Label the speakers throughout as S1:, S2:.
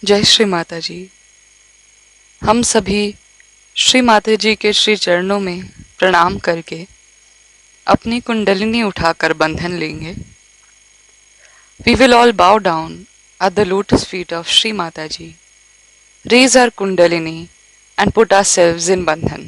S1: जय श्री माता जी। हम सभी श्री माता जी के श्री चरणों में प्रणाम करके अपनी कुंडलिनी उठाकर बंधन लेंगे। We will all bow down at the lotus feet of Shri Mata Ji, raise our kundalini and put ourselves in bandhan.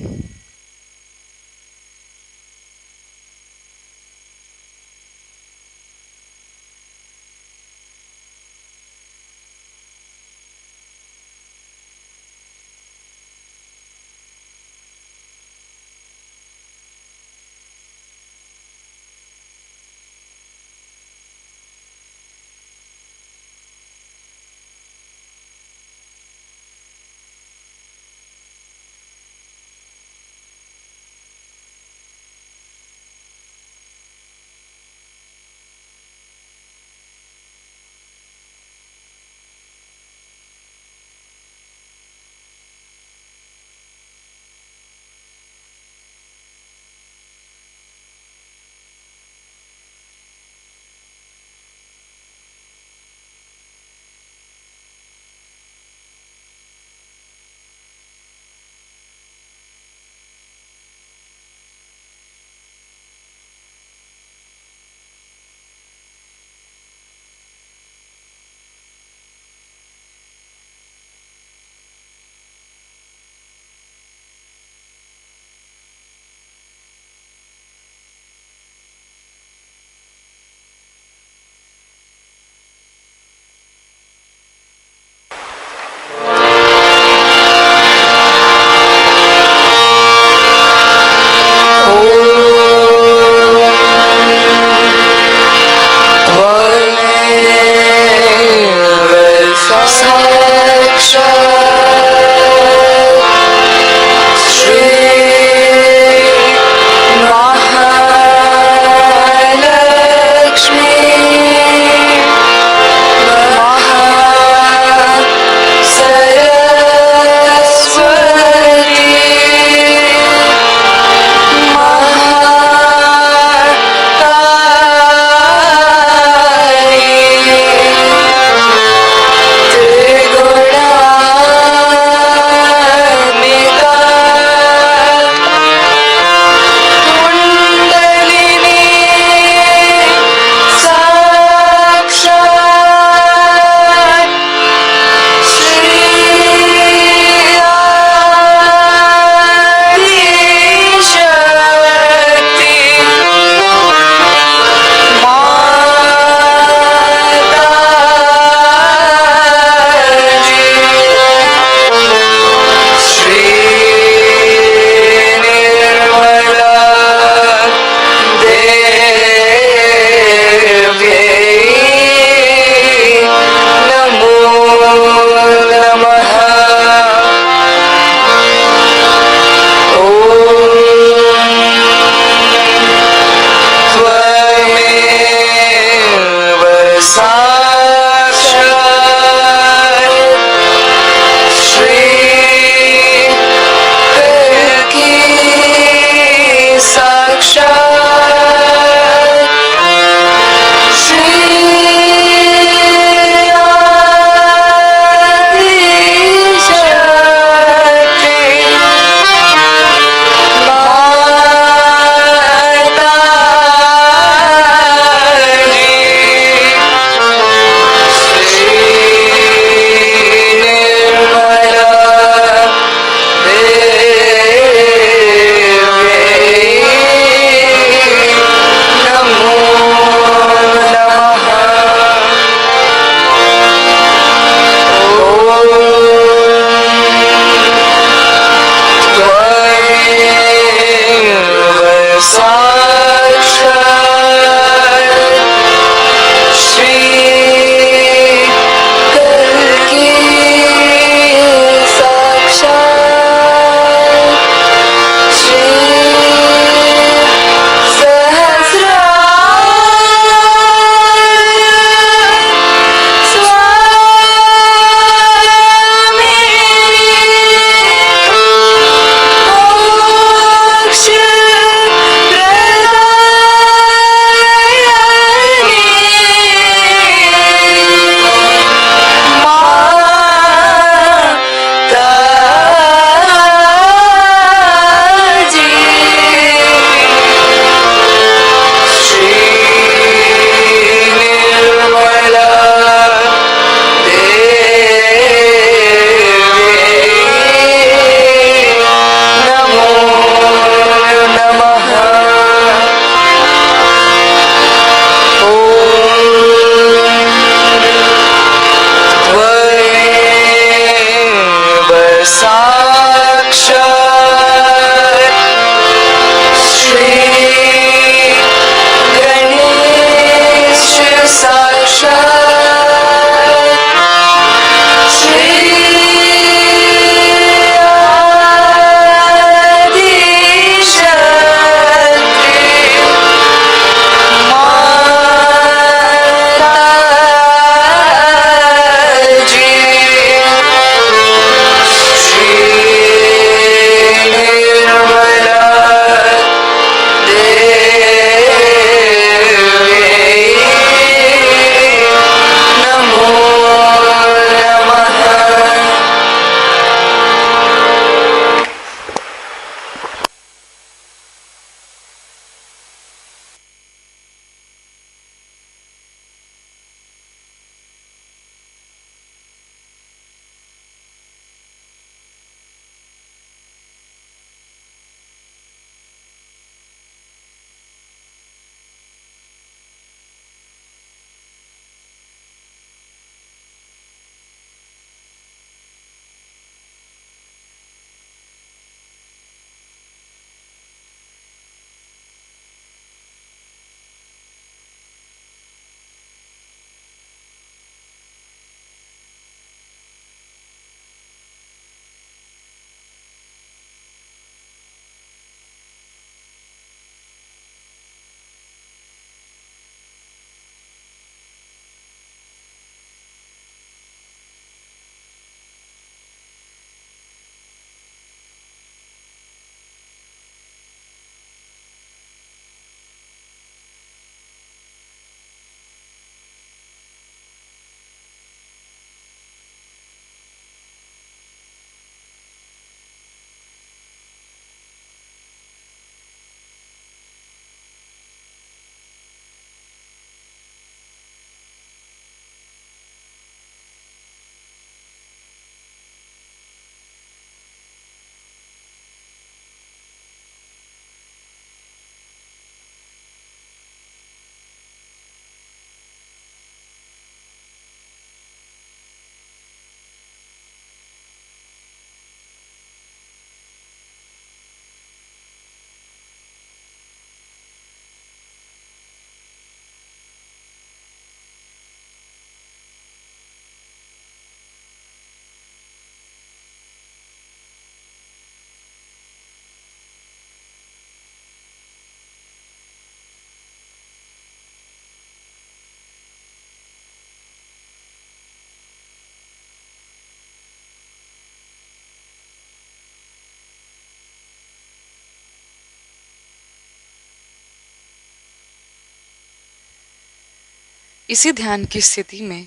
S1: इसी ध्यान की स्थिति में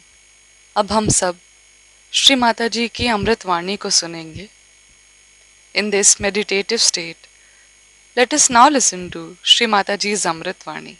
S1: अब हम सब श्री माता जी की अमृतवाणी को सुनेंगे. In this meditative state, let us now listen to Shri Mataji's Amritvani.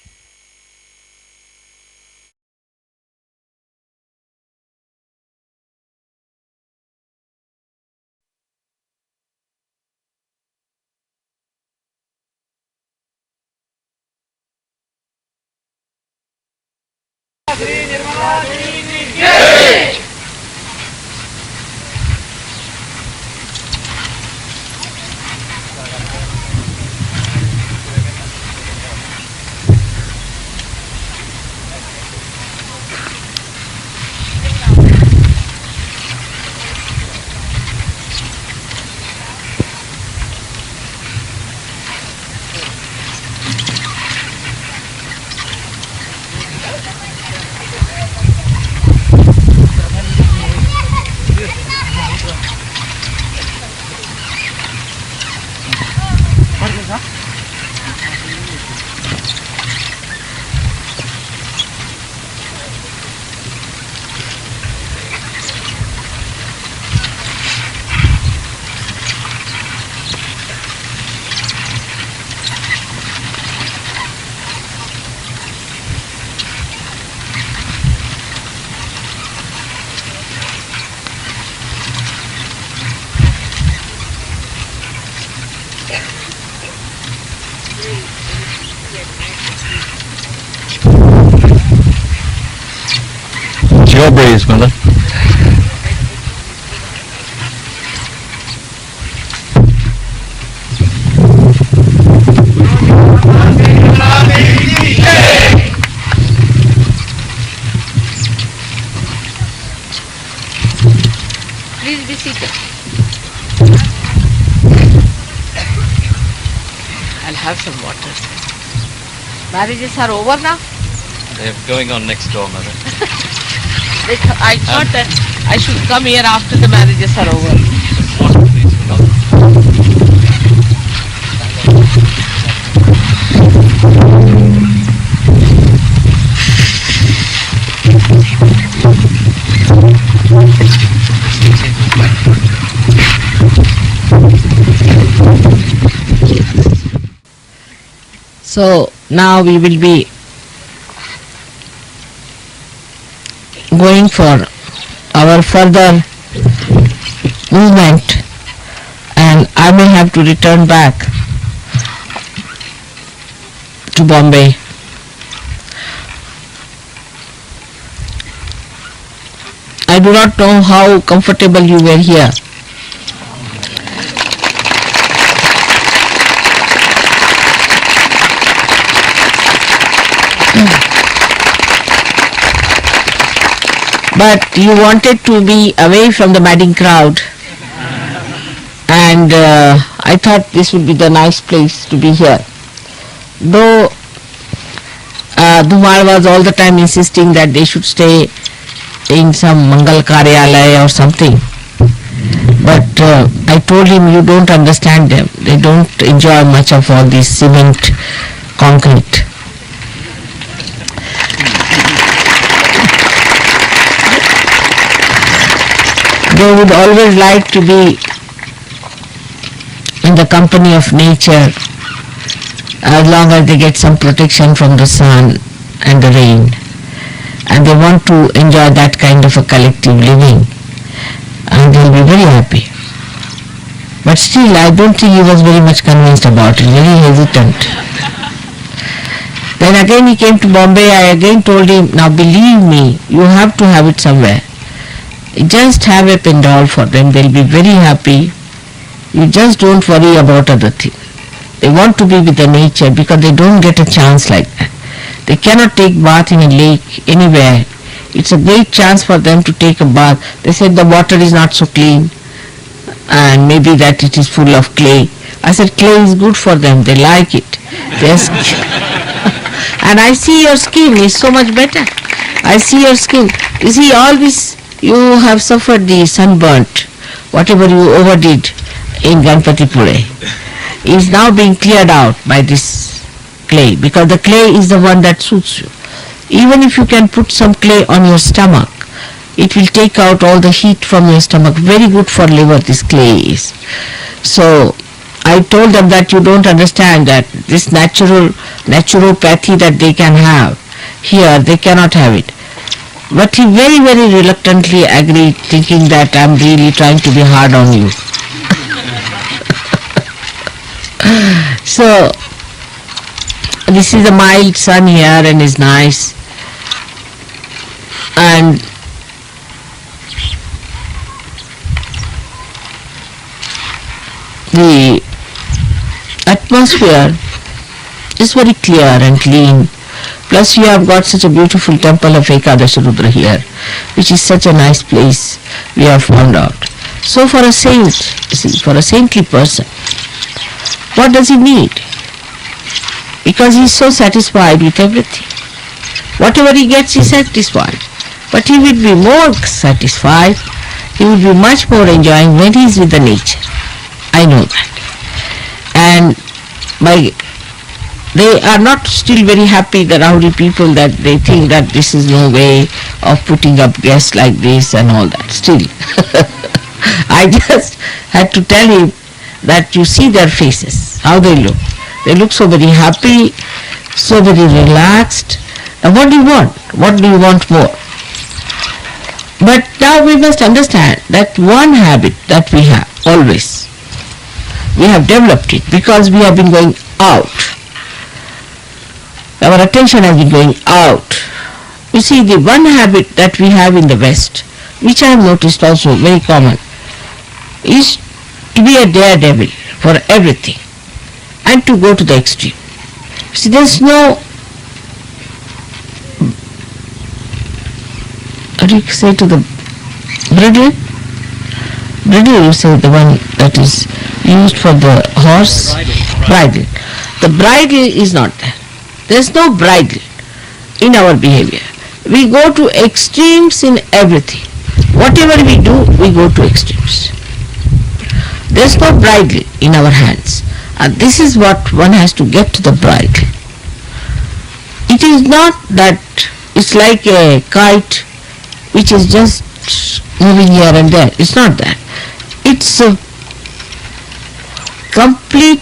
S2: Your base, mother.
S3: Please be seated. I'll have some water. Marriages are over now?
S2: They're going on next door, mother.
S3: I thought that I should come here after the marriages are over.
S2: Water, please, mother.
S3: So now we will be going for our further movement, and I may have to return back to Bombay. I do not know how comfortable you were here. But you wanted to be away from the madding crowd, and I thought this would be the nice place to be here. Though Dhumar was all the time insisting that they should stay in some Mangal Karyalaya or something, but I told him, you don't understand them. They don't enjoy much of all this cement, concrete. They would always like to be in the company of nature as long as they get some protection from the sun and the rain, and they want to enjoy that kind of a collective living, and they'll be very happy. But still, I don't think he was very much convinced about it, very hesitant. Then again he came to Bombay. I again told him, now believe me, you have to have it somewhere. Just have a pendal for them, they'll be very happy. You just don't worry about other things. They want to be with the nature because they don't get a chance like that. They cannot take bath in a lake anywhere. It's a great chance for them to take a bath. They said the water is not so clean and maybe that it is full of clay. I said clay is good for them, they like it. And I see your skin is so much better. I see your skin. You see, all this you have suffered the sunburnt, whatever you overdid in Ganpatipure is now being cleared out by this clay, because the clay is the one that suits you. Even if you can put some clay on your stomach, it will take out all the heat from your stomach. Very good for liver, this clay is. So I told them that you don't understand that this naturopathy that they can have here, they cannot have it. But he very, very reluctantly agreed, thinking that I'm really trying to be hard on you. So this is a mild sun here and is nice. And the atmosphere is very clear and clean. Plus you have got such a beautiful temple of Ekadashi Rudra here, which is such a nice place, we have found out. So for a saint, see, for a saintly person, what does he need? Because he is so satisfied with everything. Whatever he gets, he is satisfied. But he will be more satisfied, he will be much more enjoying when he is with the nature. I know that. And they are not still very happy, the Rahuri people, that they think that this is no way of putting up guests like this and all that. Still, I just had to tell him that you see their faces, how they look. They look so very happy, so very relaxed. Now what do you want? What do you want more? But now we must understand that one habit that we have always, we have developed it because we have been going out. Our attention has been going out. You see, the one habit that we have in the West, which I have noticed also very common, is to be a daredevil for everything and to go to the extreme. See, there is no, what do you say to the bridle? Bridle, you say, the one that is used for the horse? Bridle. The bridle is not there. There is no bridle in our behavior. We go to extremes in everything. Whatever we do, we go to extremes. There is no bridle in our hands. And this is what one has to get to the bridle. It is not that it's like a kite which is just moving here and there. It's not that. It's a complete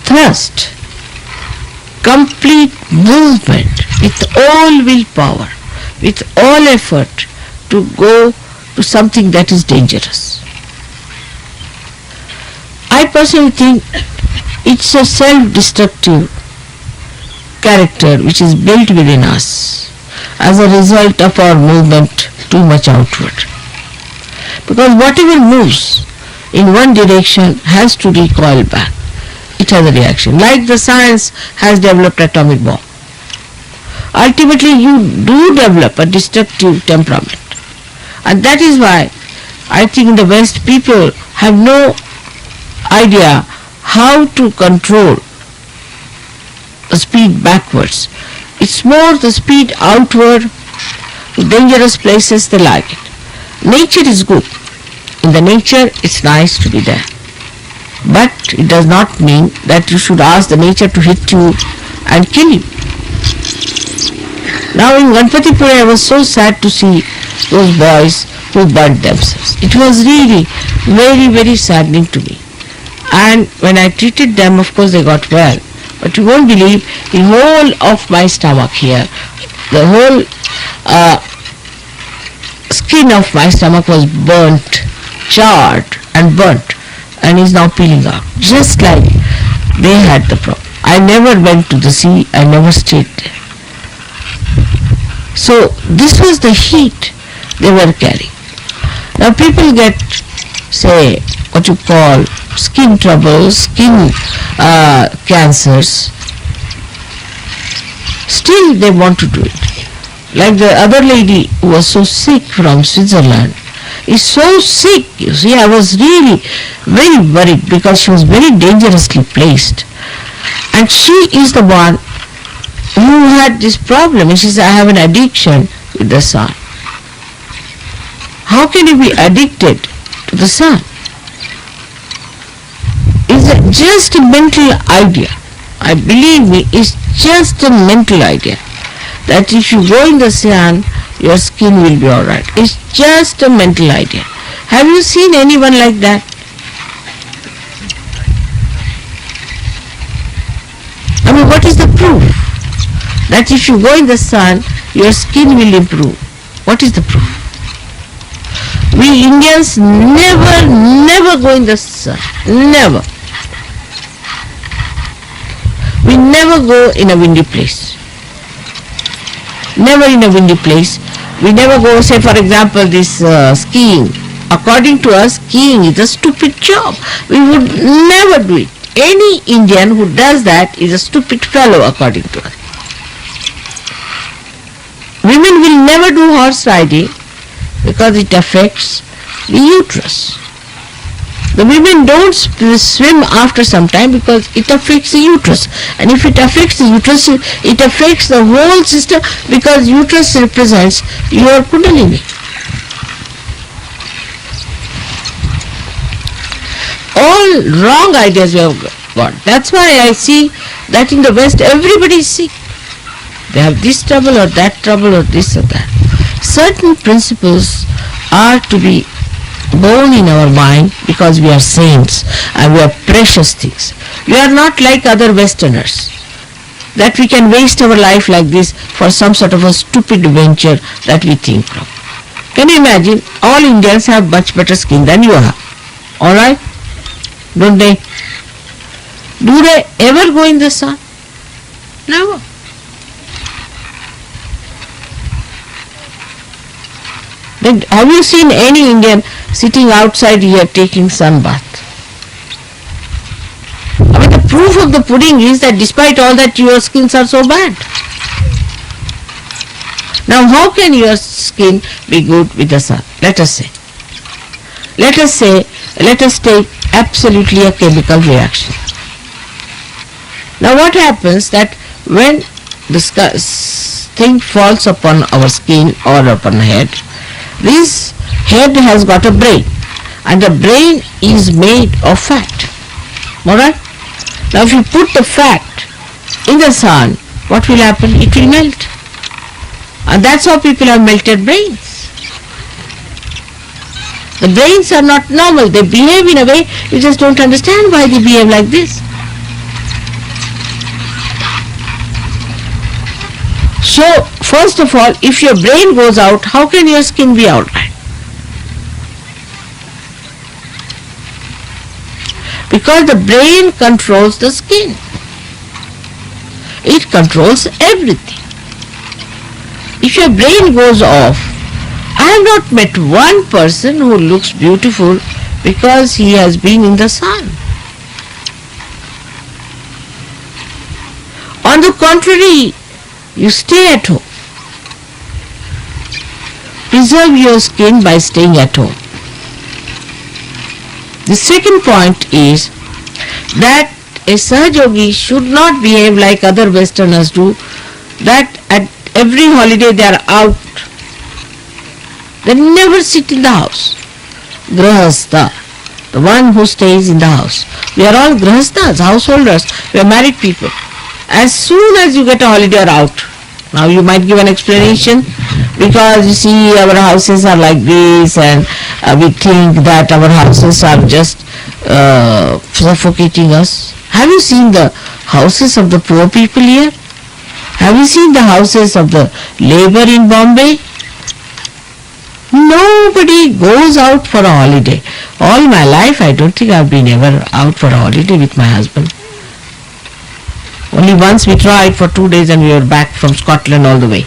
S3: thrust, complete movement with all willpower, with all effort to go to something that is dangerous. I personally think it's a self-destructive character which is built within us as a result of our movement too much outward. Because whatever moves in one direction has to recoil back. It has a reaction. Like the science has developed atomic bomb. Ultimately you do develop a destructive temperament. And that is why I think in the West people have no idea how to control the speed backwards. It's more the speed outward, dangerous places they like it. Nature is good. In the nature it's nice to be there. But it does not mean that you should ask the nature to hit you and kill you. Now in Ganpatipura I was so sad to see those boys who burnt themselves. It was really very, very saddening to me. And when I treated them, of course they got well. But you won't believe, the whole of my stomach here, the whole skin of my stomach was burnt, charred and burnt, and is now peeling out, just like they had the problem. I never went to the sea, I never stayed there. So this was the heat they were carrying. Now people get, say, what you call skin troubles, skin cancers. Still they want to do it. Like the other lady who was so sick from Switzerland, is so sick, you see. I was really very worried because she was very dangerously placed. And she is the one who had this problem. She said, I have an addiction with the sun. How can you be addicted to the sun? It's just a mental idea. I believe me, it's just a mental idea. that if you go in the sun, your skin will be alright. It's just a mental idea. Have you seen anyone like that? I mean, what is the proof? That if you go in the sun, your skin will improve. What is the proof? We Indians never go in the sun. Never. We never go in a windy place. Never in a windy place. We never go, say for example, this skiing. According to us, skiing is a stupid job. We would never do it. Any Indian who does that is a stupid fellow, according to us. Women will never do horse riding because it affects the uterus. The women don't swim after some time because it affects the uterus. And if it affects the uterus, it affects the whole system, because uterus represents your kundalini. All wrong ideas we have got. That's why I see that in the West everybody is sick. They have this trouble or that trouble or this or that. Certain principles are to be born in our mind because we are saints and we are precious things. We are not like other Westerners, that we can waste our life like this for some sort of a stupid venture that we think of. Can you imagine? All Indians have much better skin than you have. Alright? Don't they? Do they ever go in the sun? Never. Then have you seen any Indian sitting outside here taking sun bath? I mean, the proof of the pudding is that despite all that, your skins are so bad. Now how can your skin be good with the sun? Let us take absolutely a chemical reaction. Now what happens that when this thing falls upon our skin or upon head, this head has got a brain, and the brain is made of fat. Alright? Now if you put the fat in the sun, what will happen? It will melt. And that's how people have melted brains. The brains are not normal. They behave in a way you just don't understand why they behave like this. So, first of all, if your brain goes out, how can your skin be alright? Because the brain controls the skin. It controls everything. If your brain goes off, I have not met one person who looks beautiful because he has been in the sun. On the contrary, you stay at home. Preserve your skin by staying at home. The second point is that a Sahajogi should not behave like other Westerners do, that at every holiday they are out. They never sit in the house. Grahastha, the one who stays in the house. We are all Grahasthas, householders. We are married people. As soon as you get a holiday, you are out. Now you might give an explanation, because you see our houses are like this, and we think that our houses are just suffocating us. Have you seen the houses of the poor people here? Have you seen the houses of the labor in Bombay? Nobody goes out for a holiday. All my life I don't think I've been ever out for a holiday with my husband. Only once we tried for 2 days and we were back from Scotland all the way.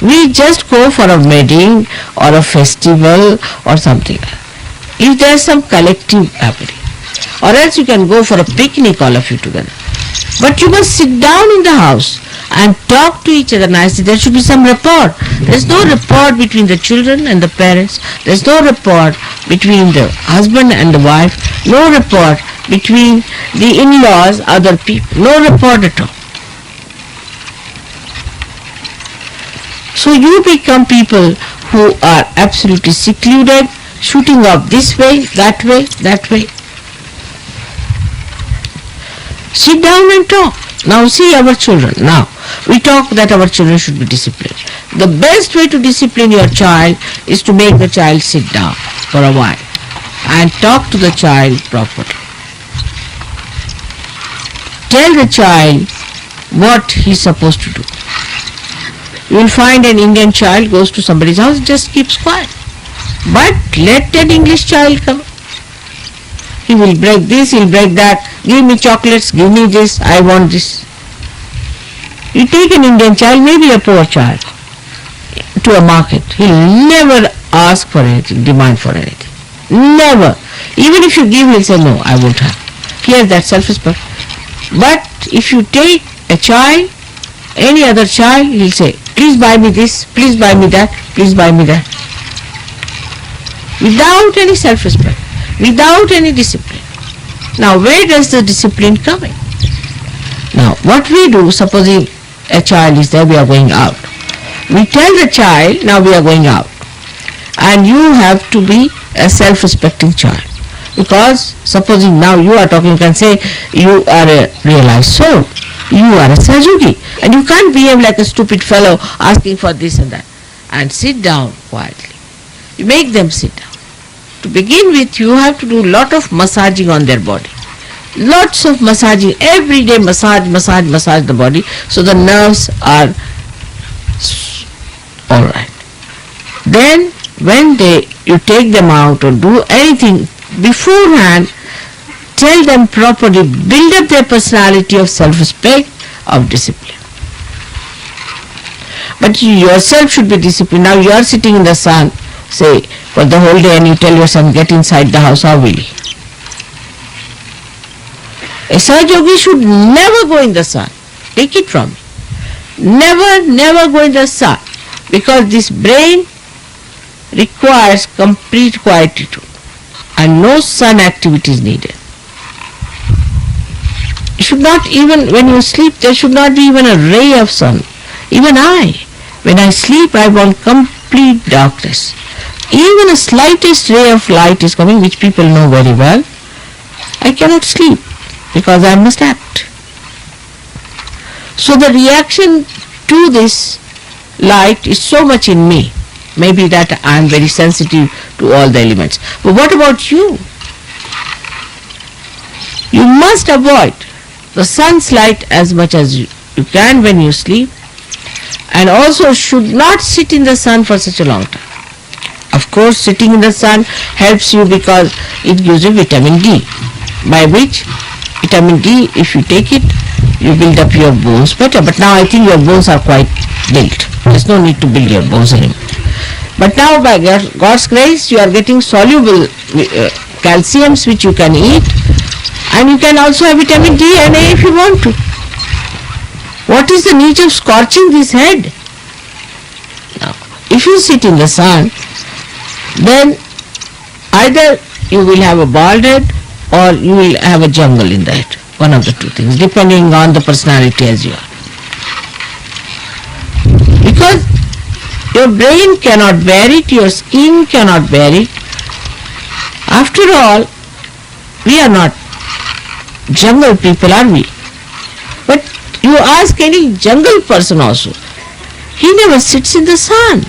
S3: We just go for a wedding or a festival or something. If there is some collective happening. Or else you can go for a picnic, all of you together. But you must sit down in the house and talk to each other nicely. There should be some rapport. There is no rapport between the children and the parents. There is no rapport between the husband and the wife. No rapport between the in-laws, other people. No rapport at all. So you become people who are absolutely secluded, shooting off this way, that way. Sit down and talk. Now see our children. Now we talk that our children should be disciplined. The best way to discipline your child is to make the child sit down for a while and talk to the child properly. Tell the child what he's supposed to do. You will find an Indian child goes to somebody's house, just keeps quiet. But let an English child come. He will break this, he'll break that. Give me chocolates, give me this, I want this. You take an Indian child, maybe a poor child, to a market. He'll never ask for anything, demand for anything. Never. Even if you give, he'll say, no, I won't have. He has that self-respect. But if you take a child, any other child, he'll say, please buy me this, please buy me that, please buy me that. Without any self-respect, without any discipline. Now, where does the discipline come in? Now, what we do, supposing a child is there, we are going out. We tell the child, now we are going out. And you have to be a self-respecting child. Because supposing now you are talking, you can say you are a realized soul. You are a Sajugi. And you can't behave like a stupid fellow asking for this and that. And sit down quietly. You make them sit down. To begin with, you have to do lot of massaging on their body. Lots of massaging. Every day massage the body. So the nerves are alright. Then when you take them out or do anything beforehand, tell them properly, build up their personality of self-respect, of discipline. But you yourself should be disciplined. Now you are sitting in the sun, say, for the whole day, and you tell your son, get inside the house, how will he? A Sahaja should never go in the sun. Take it from me. Never go in the sun. Because this brain requires complete quietude and no sun activity is needed. You should not even, when you sleep, there should not be even a ray of sun. Even when I sleep, I want complete darkness. Even a slightest ray of light is coming, which people know very well. I cannot sleep because I must act. So the reaction to this light is so much in me. Maybe that I am very sensitive to all the elements. But what about you? You must avoid the sun's light as much as you can when you sleep, and also should not sit in the sun for such a long time. Of course, sitting in the sun helps you because it gives you vitamin D, by which vitamin D, if you take it, you build up your bones better. But now I think your bones are quite built. There's no need to build your bones anymore. But now by God's grace, you are getting soluble calciums which you can eat, and you can also have vitamin D and A if you want to. What is the need of scorching this head? Now, if you sit in the sun, then either you will have a bald head or you will have a jungle in the head. One of the two things, depending on the personality as you are. Because your brain cannot bear it, your skin cannot bear it. After all, we are not jungle people, are we? But you ask any jungle person also, he never sits in the sun.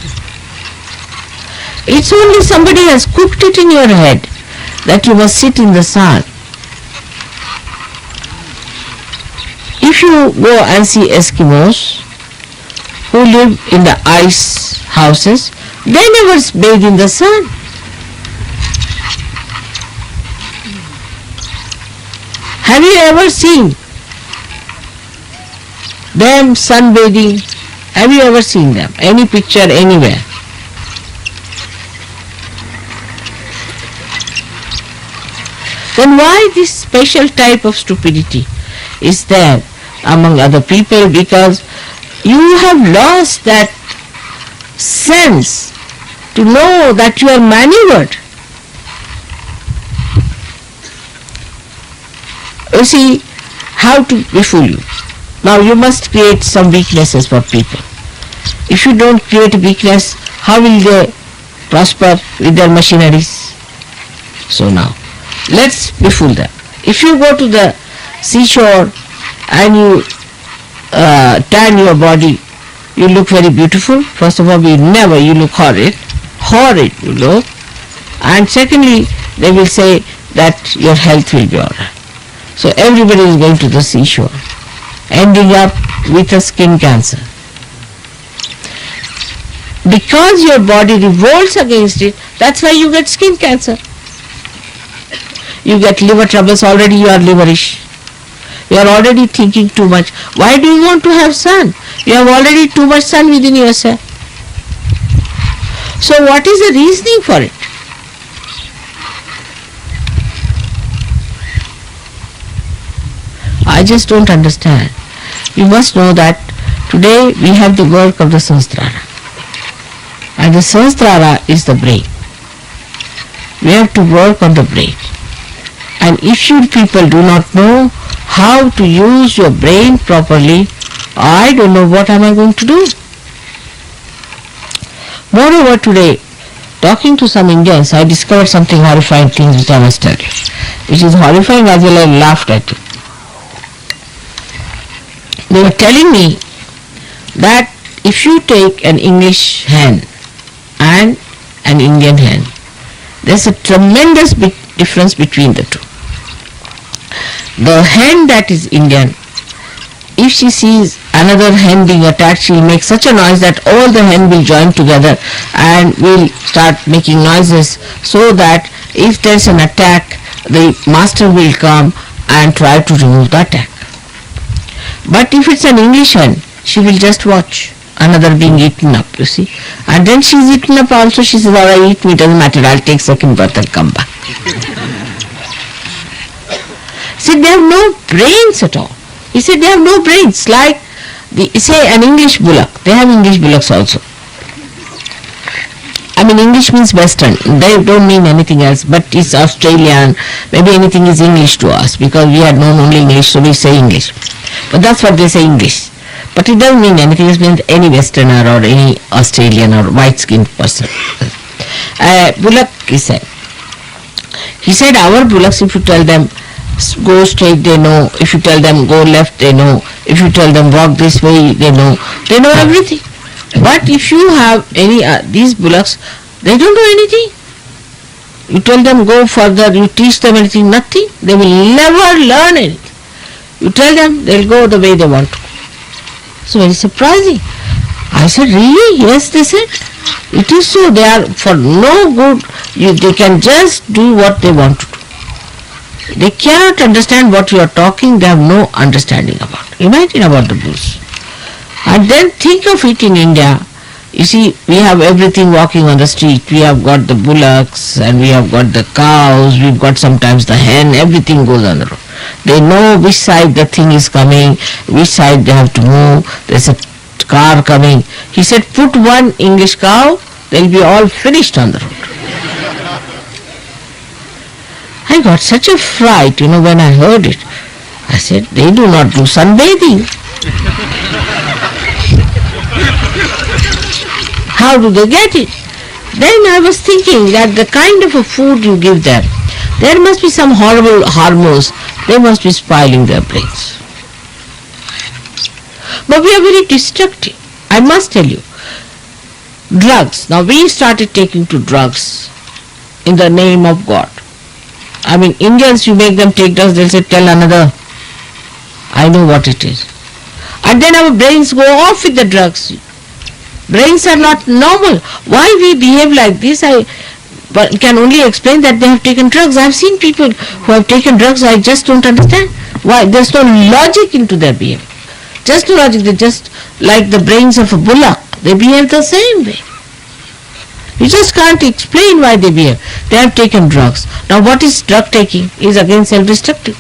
S3: It's only somebody has cooked it in your head that you must sit in the sun. If you go and see Eskimos who live in the ice houses, they never bathe in the sun. Have you ever seen them sunbathing? Have you ever seen them? Any picture anywhere? Then why this special type of stupidity is there among other people? Because you have lost that sense to know that you are maneuvered. You see how to befool you. Now you must create some weaknesses for people. If you don't create a weakness, how will they prosper with their machineries? So now, let's befool them. If you go to the seashore and you tan your body, you look very beautiful. First of all, you look horrid you look. And secondly, they will say that your health will be alright. So everybody is going to the seashore, ending up with a skin cancer. Because your body revolts against it, that's why you get skin cancer. You get liver troubles, already you are liverish. You are already thinking too much. Why do you want to have sun? You have already too much sun within yourself. So what is the reasoning for it? I just don't understand. You must know that today we have the work of the Sahasrara. And the Sahasrara is the brain. We have to work on the brain. And if you people do not know how to use your brain properly, I don't know what am I going to do. Moreover, today, talking to some Indians, I discovered something horrifying things which I must tell you. Which is horrifying as well, I laughed at it. They were telling me that if you take an English hen and an Indian hen, there's a tremendous big difference between the two. The hen that is Indian, if she sees another hen being attacked, she will make such a noise that all the hen will join together and will start making noises, so that if there's an attack, the master will come and try to remove the attack. But if it's an English hen, she will just watch another being eaten up, you see. And then she's eaten up also, she says, alright, eat me, doesn't matter, I'll take second birth and come back. See, they have no brains at all. He said they have no brains, like, say an English bullock. They have English bullocks also. I mean, English means Western. They don't mean anything else, but it's Australian. Maybe anything is English to us, because we had known only English, so we say English. But that's what they say, English. But it doesn't mean anything. It means any Westerner or any Australian or white-skinned person. Bullock, he said. He said, our bullocks, if you tell them go straight, they know. If you tell them go left, they know. If you tell them walk this way, they know. They know everything. But if you have any these bullocks, they don't know anything. You tell them go further, you teach them anything, nothing. They will never learn anything. You tell them, they'll go the way they want to. So very surprising. I said, really? Yes, they said. It is so. They are for no good. They can just do what they want to do. They cannot understand what you are talking. They have no understanding about it. Imagine about the bulls. And then think of it in India. You see, we have everything walking on the street. We have got the bullocks and we have got the cows. We've got sometimes the hen. Everything goes on the road. They know which side the thing is coming, which side they have to move. There's a car coming. He said, put one English cow, they'll be all finished on the road. I got such a fright, when I heard it. I said, they do not do sunbathing. How do they get it? Then I was thinking that the kind of a food you give them, there must be some horrible hormones. They must be spoiling their brains. But we are very destructive. I must tell you. Drugs. Now we started taking to drugs in the name of God. I mean, Indians, you make them take drugs, they'll say, tell another. I know what it is. And then our brains go off with the drugs. Brains are not normal. Why we behave like this, I can only explain that they have taken drugs. I have seen people who have taken drugs, I just don't understand. Why? There's no logic into their behavior. Just no logic. They're just like the brains of a bullock. They behave the same way. You just can't explain why they behave. They have taken drugs. Now what is drug taking? Is again self-destructive.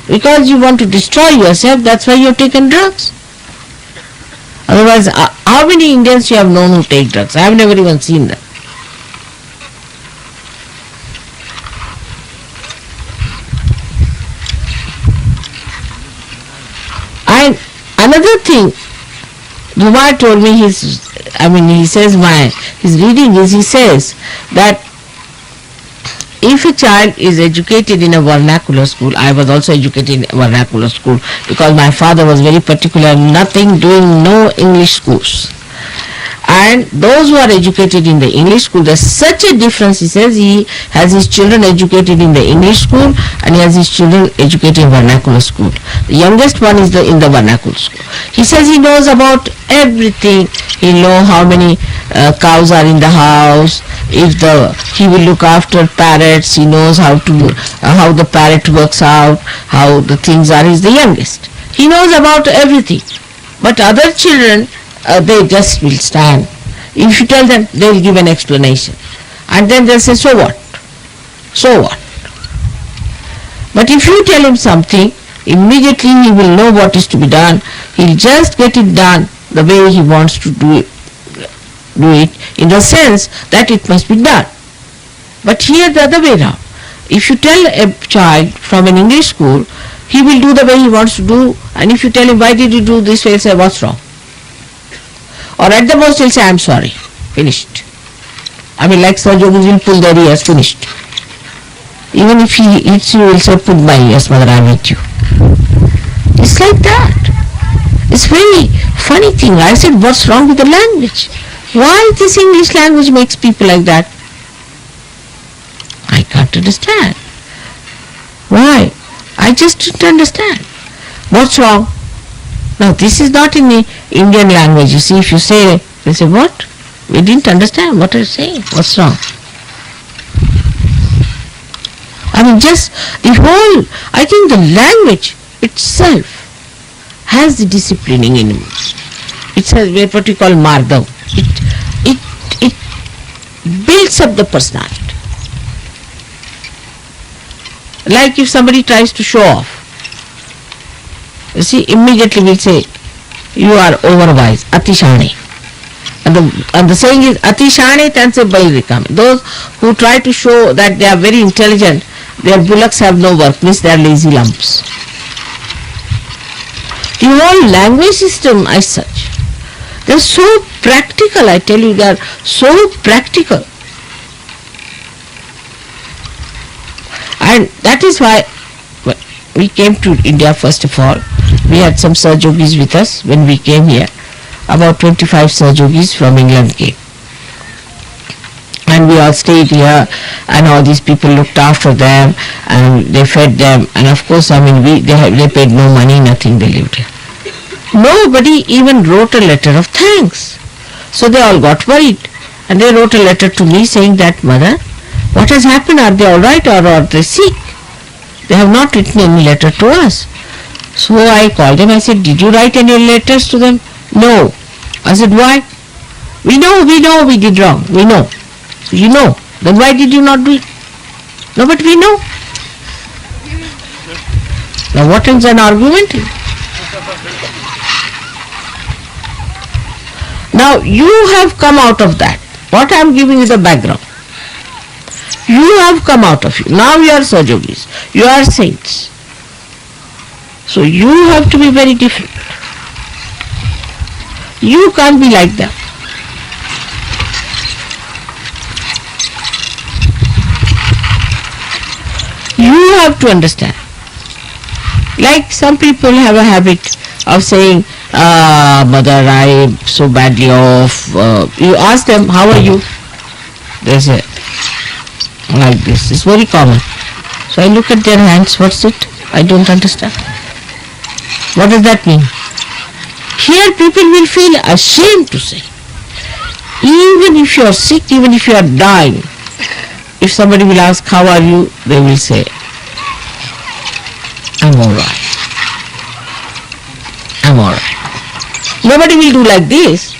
S3: Because you want to destroy yourself, that's why you have taken drugs. Otherwise, how many Indians you have known who take drugs? I have never even seen them. And another thing, Dhuma told me he says his reading is, he says that if a child is educated in a vernacular school, I was also educated in a vernacular school because my father was very particular, nothing doing, no English schools. And those who are educated in the English school, there's such a difference. He says he has his children educated in the English school and he has his children educated in vernacular school. The youngest one is in the vernacular school. He says he knows about everything. He knows how many cows are in the house. He will look after parrots. He knows how the parrot works out, how the things are. He's the youngest. He knows about everything. But other children, they just will stand. If you tell them, they will give an explanation. And then they'll say, so what? So what? But if you tell him something, immediately he will know what is to be done. He'll just get it done the way he wants to do it in the sense that it must be done. But here the other way round. If you tell a child from an English school, he will do the way he wants to do, and if you tell him, why did you do this way, he'll say, what's wrong? Or at the most he'll say, I'm sorry, finished. I mean, like Sir Yogis will pull their ears, finished. Even if he hits you, he'll say, pull my ears, mother, I'll hit you. It's like that. It's very funny thing. I said, what's wrong with the language? Why this English language makes people like that? I can't understand. Why? I just didn't understand. What's wrong? Now this is not in the Indian language. You see, if you say, they say, what? We didn't understand what you're saying. What's wrong? I mean, just the whole, I think the language itself has the disciplining in it. It has what we call mardam. It builds up the personality. Like if somebody tries to show off, you see, immediately we'll say, you are overwise, atishane. And the saying is, atishane tanse balrikam. Those who try to show that they are very intelligent, their bullocks have no work, means they are lazy lumps. The whole language system as such, they are so practical, I tell you, they are so practical. And that is why we came to India first of all. We had some Sir Yogis with us when we came here. About 25 Sir Yogis from England came. And we all stayed here, and all these people looked after them and they fed them, and of course, I mean, they paid no money, nothing, they lived here. Nobody even wrote a letter of thanks. So they all got worried and they wrote a letter to me saying that, Mother, what has happened? Are they alright or are they sick? They have not written any letter to us. So I called them. I said, did you write any letters to them? No. I said, why? We know we did wrong. We know. So you know. Then why did you not do it? No, but we know. Now what is an argument? Now you have come out of that. What I am giving you the background. You have come out of it. Now you are Sir Yogis. You are saints. So you have to be very different. You can't be like them. You have to understand. Like some people have a habit of saying, Mother, I am so badly off. You ask them, how are you? They say, like this. It's very common. So I look at their hands. What's it? I don't understand. What does that mean? Here people will feel ashamed to say. Even if you are sick, even if you are dying, if somebody will ask, how are you? They will say, I'm alright. I'm alright. Nobody will do like this.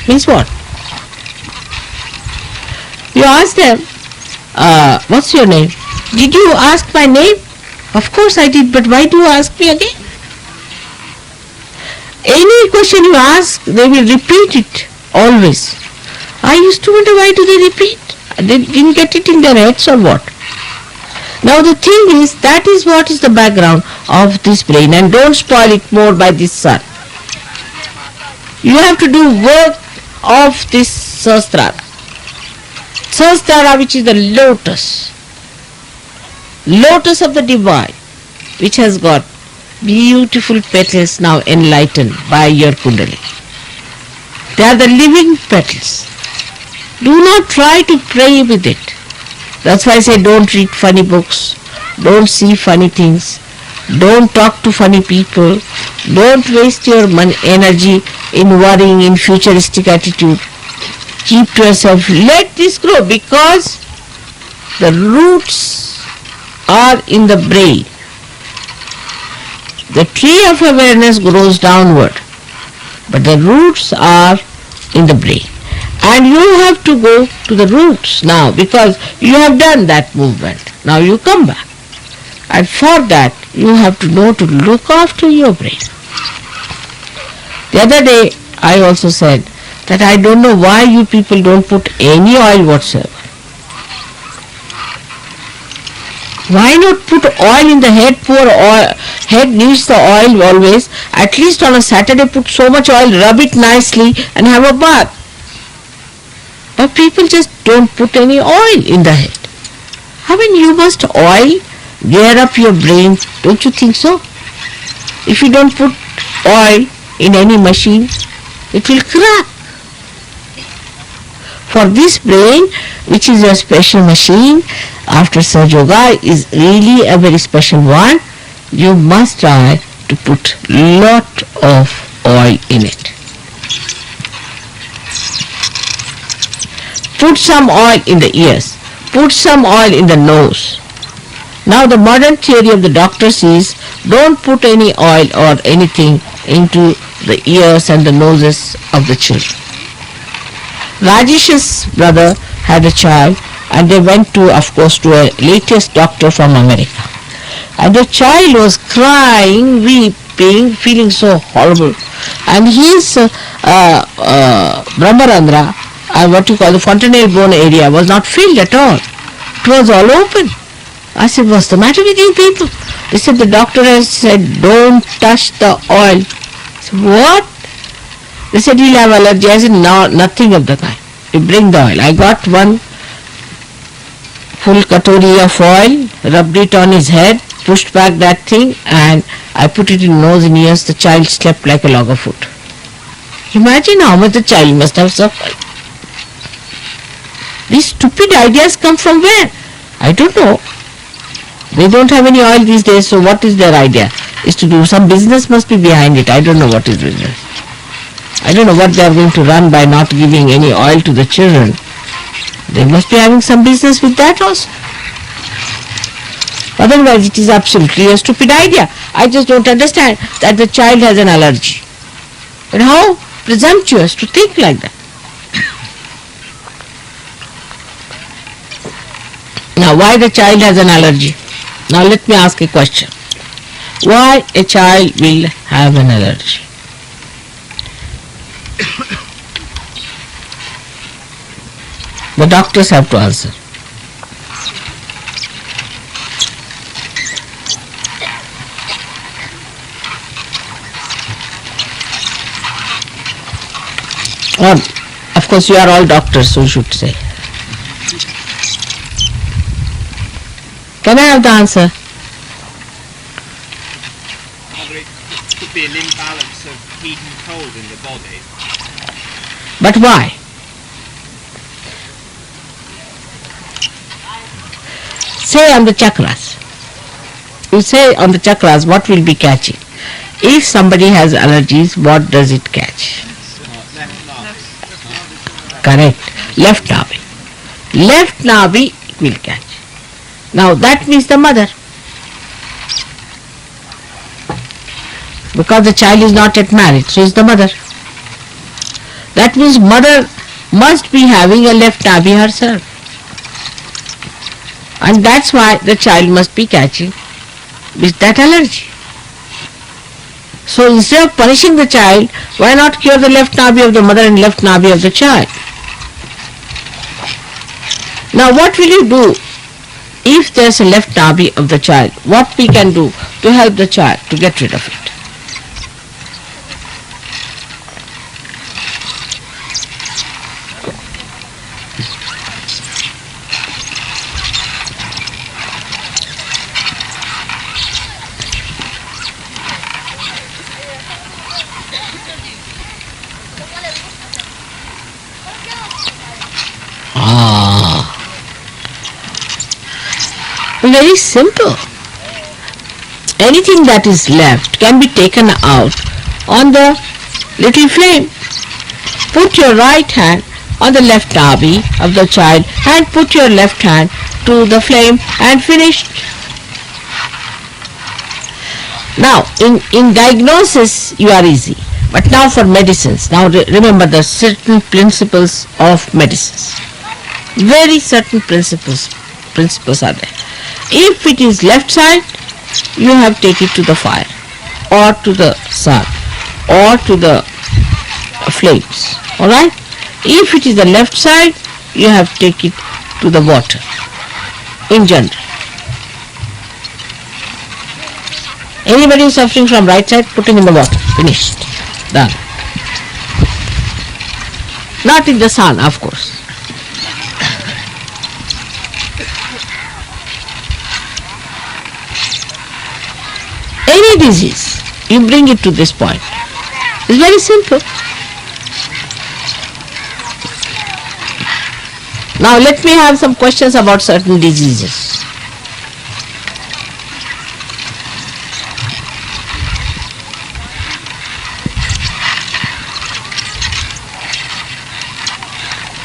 S3: Means what? You ask them, what's your name? Did you ask my name? Of course I did, but why do you ask me again? Any question you ask, they will repeat it, always. I used to wonder, why do they repeat? They didn't get it in their heads or what? Now the thing is, that is what is the background of this brain, and don't spoil it more by this sun. You have to do work of this Sahasrara. Sahasrara, which is the lotus. lotus of the divine, which has got beautiful petals now enlightened by your kundalini. They are the living petals. Do not try to play with it. That's why I say don't read funny books, don't see funny things, don't talk to funny people, don't waste your energy in worrying, in futuristic attitude. Keep to yourself, let this grow, because the roots are in the brain. The tree of awareness grows downward, but the roots are in the brain. And you have to go to the roots now, because you have done that movement. Now you come back. And for that, you have to know to look after your brain. The other day, I also said that I don't know why you people don't put any oil whatsoever. Why not put oil in the head? Poor oil, head needs the oil always. At least on a Saturday put so much oil, rub it nicely and have a bath. But people just don't put any oil in the head. I mean, you must oil, gear up your brain, don't you think so? If you don't put oil in any machine, it will crack. For this brain, which is a special machine, after Saj Yoga is really a very special one, you must try to put lot of oil in it. Put some oil in the ears, put some oil in the nose. Now the modern theory of the doctors is don't put any oil or anything into the ears and the noses of the children. Rajesh's brother had a child, and they went to, of course, to a latest doctor from America. And the child was crying, weeping, feeling so horrible. And his Brahmarandra, what you call the fontanelle bone area, was not filled at all. It was all open. I said, what's the matter with you people? They said, the doctor has said, don't touch the oil. I said, what? They said, he'll have allergy. I said, no, nothing of the kind. You bring the oil. I got one full katori of oil, rubbed it on his head, pushed back that thing, and I put it in nose and ears. The child slept like a log of wood. Imagine how much the child must have suffered. These stupid ideas come from where? I don't know. They don't have any oil these days, so what is their idea? Is to do some business must be behind it. I don't know what is business. I don't know what they are going to run by not giving any oil to the children. They must be having some business with that also. Otherwise it is absolutely a stupid idea. I just don't understand that the child has an allergy. But how presumptuous to think like that. Now why the child has an allergy? Now let me ask a question. Why a child will have an allergy? The doctors have to answer. Or, of course, you are all doctors, so you should say. Can I have the answer?
S4: It could be an imbalance of heat and cold in the body.
S3: But why? Say on the chakras. You say on the chakras what will be catching. If somebody has allergies, what does it catch? Correct. Left navi. Left navi it will catch. Now that means the mother. Because the child is not yet married, so is the mother. That means mother must be having a left navi herself. And that's why the child must be catching with that allergy. So instead of punishing the child, why not cure the left navi of the mother and left navi of the child? Now what will you do if there's a left navi of the child? What we can do to help the child to get rid of it? Very simple. Anything that is left can be taken out on the little flame. Put your right hand on the left navi of the child and put your left hand to the flame and finished. Now, in diagnosis, you are easy. But now for medicines. Now remember the certain principles of medicines. Very certain principles are there. If it is left side, you have to take it to the fire or to the sun or to the flames. Alright? If it is the left side, you have to take it to the water. In general. Anybody who is suffering from right side, put him in the water. Finished. Done. Not in the sun, of course. Any disease, you bring it to this point. It's very simple. Now let me have some questions about certain diseases.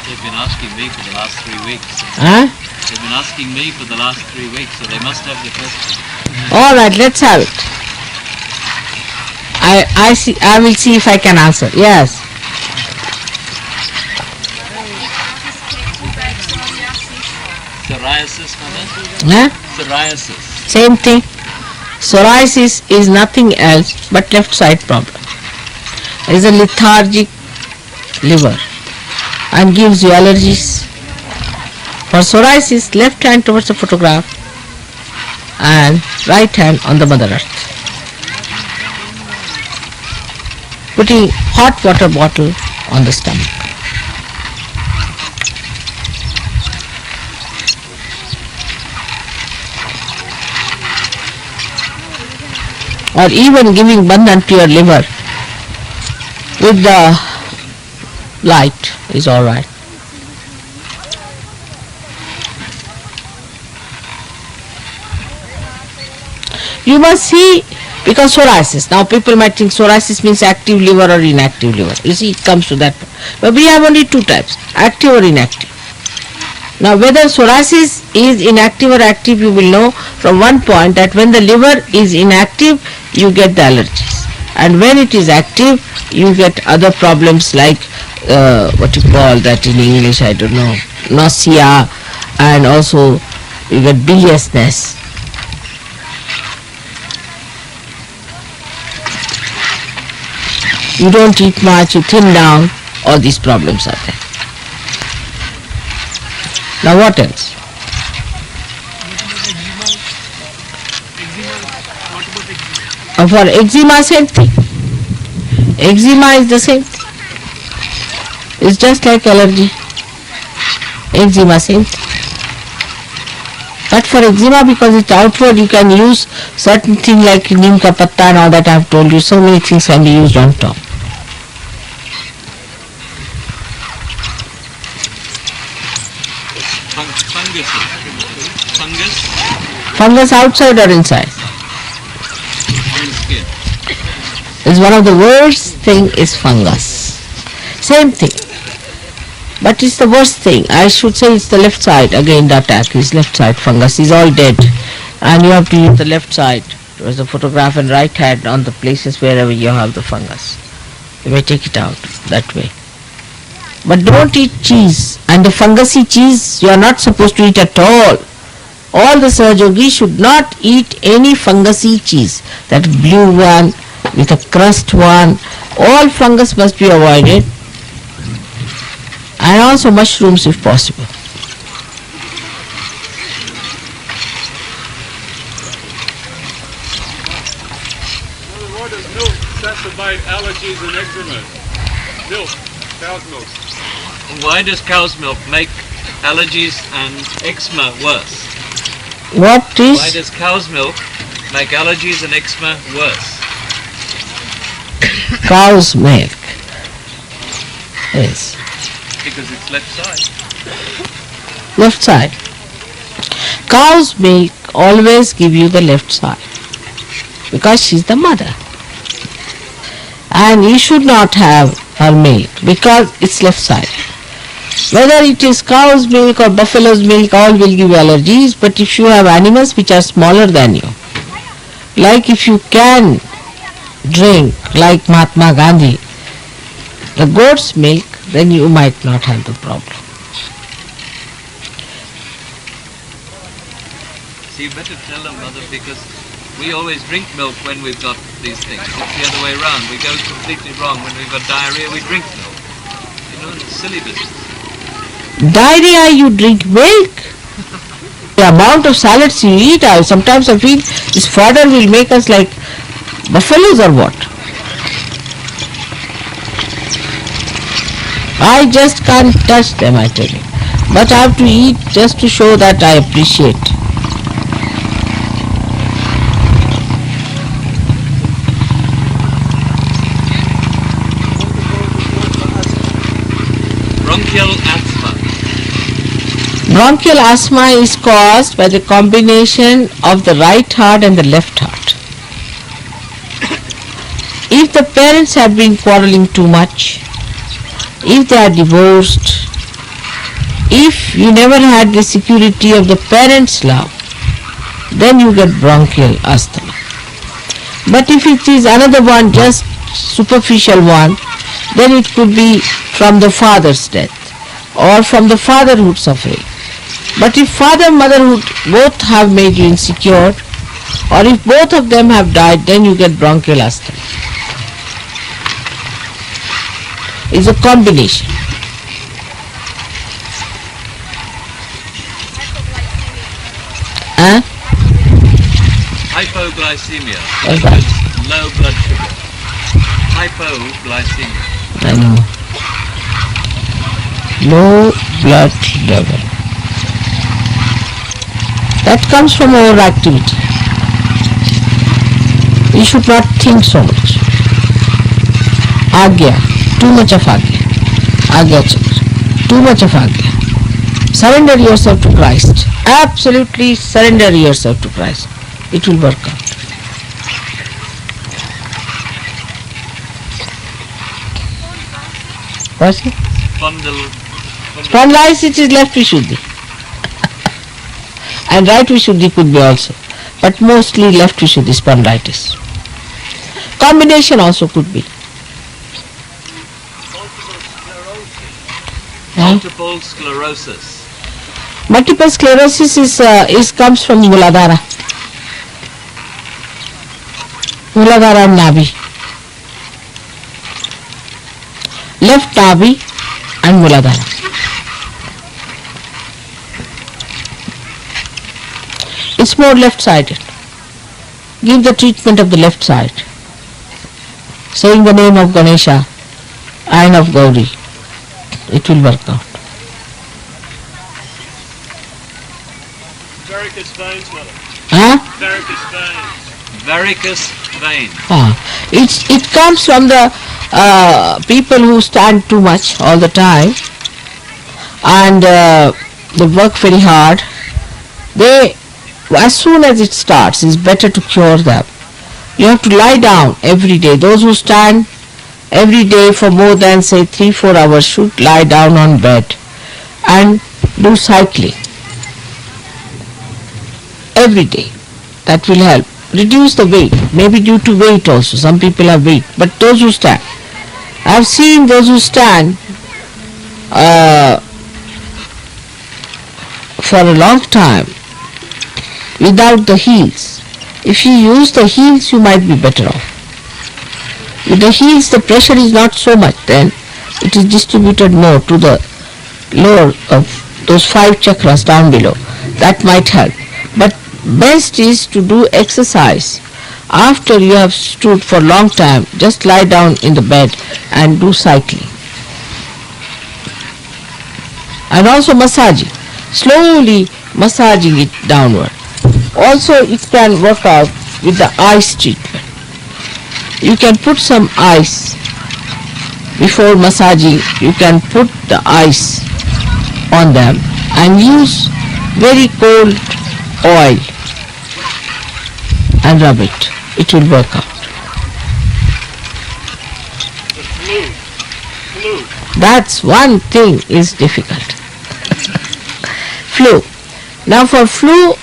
S2: They've been asking me for the last 3 weeks.
S3: Huh?
S2: They've been asking me for the last 3 weeks, so they must have the question.
S3: Alright, let's have it. I will see if I can answer. Yes.
S2: Psoriasis, mother?
S3: Huh?
S2: Psoriasis.
S3: Same thing. Psoriasis is nothing else but left side problem. It is a lethargic liver and gives you allergies. For psoriasis, left hand towards the photograph and right hand on the Mother Earth. Putting hot water bottle on the stomach. Or even giving bandhan to your liver with the light is alright. You must see, because psoriasis, now people might think psoriasis means active liver or inactive liver. You see, it comes to that. But we have only two types, active or inactive. Now whether psoriasis is inactive or active, you will know from one point that when the liver is inactive, you get the allergies. And when it is active, you get other problems like, what you call that in English, I don't know, nausea, and also you get biliousness. You don't eat much, you thin down, all these problems are there. Now what else? For eczema, same thing. Eczema is the same thing. It's just like allergy. Eczema, same thing. But for eczema, because it's outward, you can use certain things like neem ka patta and all that I have told you. So many things can be used on top. Fungus outside or inside?
S2: On the skin.
S3: Is one of the worst thing is fungus. Same thing. But it's the worst thing. I should say it's the left side. Again the attack is left side fungus is all dead. And you have to use the left side towards the photograph and right hand on the places wherever you have the fungus. You may take it out that way. But don't eat cheese. And the fungusy cheese you are not supposed to eat at all. All the Sahajogis should not eat any fungusy cheese. That blue one with a crust one. All fungus must be avoided. And also mushrooms if possible.
S5: Why does milk exacerbate allergies and eczema? Milk, cow's milk.
S2: Why does cow's milk make allergies and eczema worse?
S3: What
S2: Why
S3: is
S2: does cow's milk make allergies and eczema worse?
S3: cow's milk? Yes.
S2: Because it's left side.
S3: Left side. Cow's milk always give you the left side because she is the mother. And you should not have her milk because it's left side. Whether it is cow's milk or buffalo's milk, all will give you allergies. But if you have animals which are smaller than you, like if you can drink like Mahatma Gandhi, the goat's milk, then you might not have the problem.
S2: So you better tell them, mother, because we always drink milk when we've got these things. It's the other way around. We go completely wrong. When we've got diarrhea, we drink milk. You know, it's silly business.
S3: Diarrhea, you drink milk. The amount of salads you eat, sometimes I feel this fodder will make us like buffaloes or what. I just can't touch them, I tell you. But I have to eat just to show that I appreciate.
S2: Bronchial asthma.
S3: Bronchial asthma is caused by the combination of the right heart and the left heart. If the parents have been quarreling too much, if they are divorced, if you never had the security of the parents' love, then you get bronchial asthma. But if it is another one, just superficial one, then it could be from the father's death or from the fatherhood suffering. But if father and motherhood both have made you insecure, or if both of them have died, then you get bronchial asthma. It's a combination. Huh?
S2: Hypoglycemia.
S3: What's that?
S2: Low blood sugar. Hypoglycemia.
S3: I know. Low blood level. That comes from overactivity. You should not think so much. Agya. Too much of Agya. Agya Chakra. Too much of Agya. Surrender yourself to Christ. Absolutely surrender yourself to Christ. It will work out. What's it? Spondylitis is left Vishuddhi. And right Vishuddhi could be also. But mostly left Vishuddhi spondylitis. Combination also could be.
S2: Multiple sclerosis.
S3: Multiple sclerosis is comes from Muladhara. Muladhara and Nabi. Left Nabi and Muladhara. It's more left-sided. Give the treatment of the left side. Saying the name of Ganesha and of Gauri. It will work out.
S5: Varicose veins, mother.
S3: Huh?
S5: Varicose veins.
S2: Varicose veins.
S3: It comes from the people who stand too much all the time and they work very hard. They, as soon as it starts, it's better to cure them. You have to lie down every day. Those who stand every day for more than say 3-4 hours should lie down on bed and do cycling every day. That will help. Reduce the weight, maybe due to weight also. Some people have weight, but those who stand. I have seen those who stand for a long time without the heels. If you use the heels, you might be better off. With the heels, the pressure is not so much, then it is distributed more to the lower of those 5 chakras down below. That might help. But best is to do exercise after you have stood for a long time. Just lie down in the bed and do cycling. And also massaging. Slowly massaging it downward. Also it can work out with the ice treatment. You can put some ice before massaging. You can put the ice on them and use very cold oil and rub it. It will work out.
S5: The flu.
S3: That's one thing is difficult. Flu. Now for flu,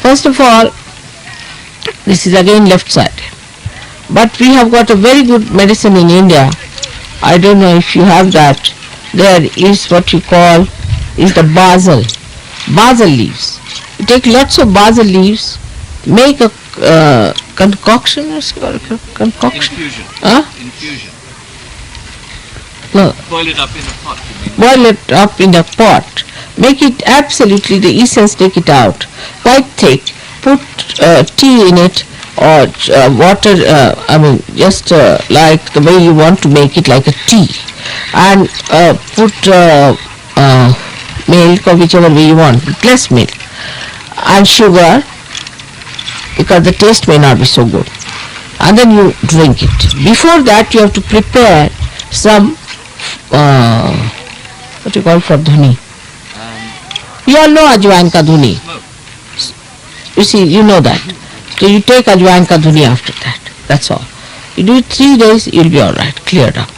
S3: first of all, this is again left side. But we have got a very good medicine in India. I don't know if you have that. There is what you call is the basil. Basil leaves. You take lots of basil leaves, make a concoction. Concoction.
S2: Infusion.
S3: Huh?
S2: Infusion.
S3: No.
S2: Boil it up in a pot, you mean?
S3: Boil it up in a pot. Make it absolutely the essence. Take it out quite thick. Put tea in it or water. Just like the way you want to make it, like a tea, and put milk or whichever way you want, less milk, and sugar, because the taste may not be so good, and then you drink it. Before that you have to prepare some what you call for dhuni. You all know ajwain ka dhuni. You see, you know that. So you take ajwain ka dhuni after that. That's all. You do it 3 days, you'll be all right, cleared up.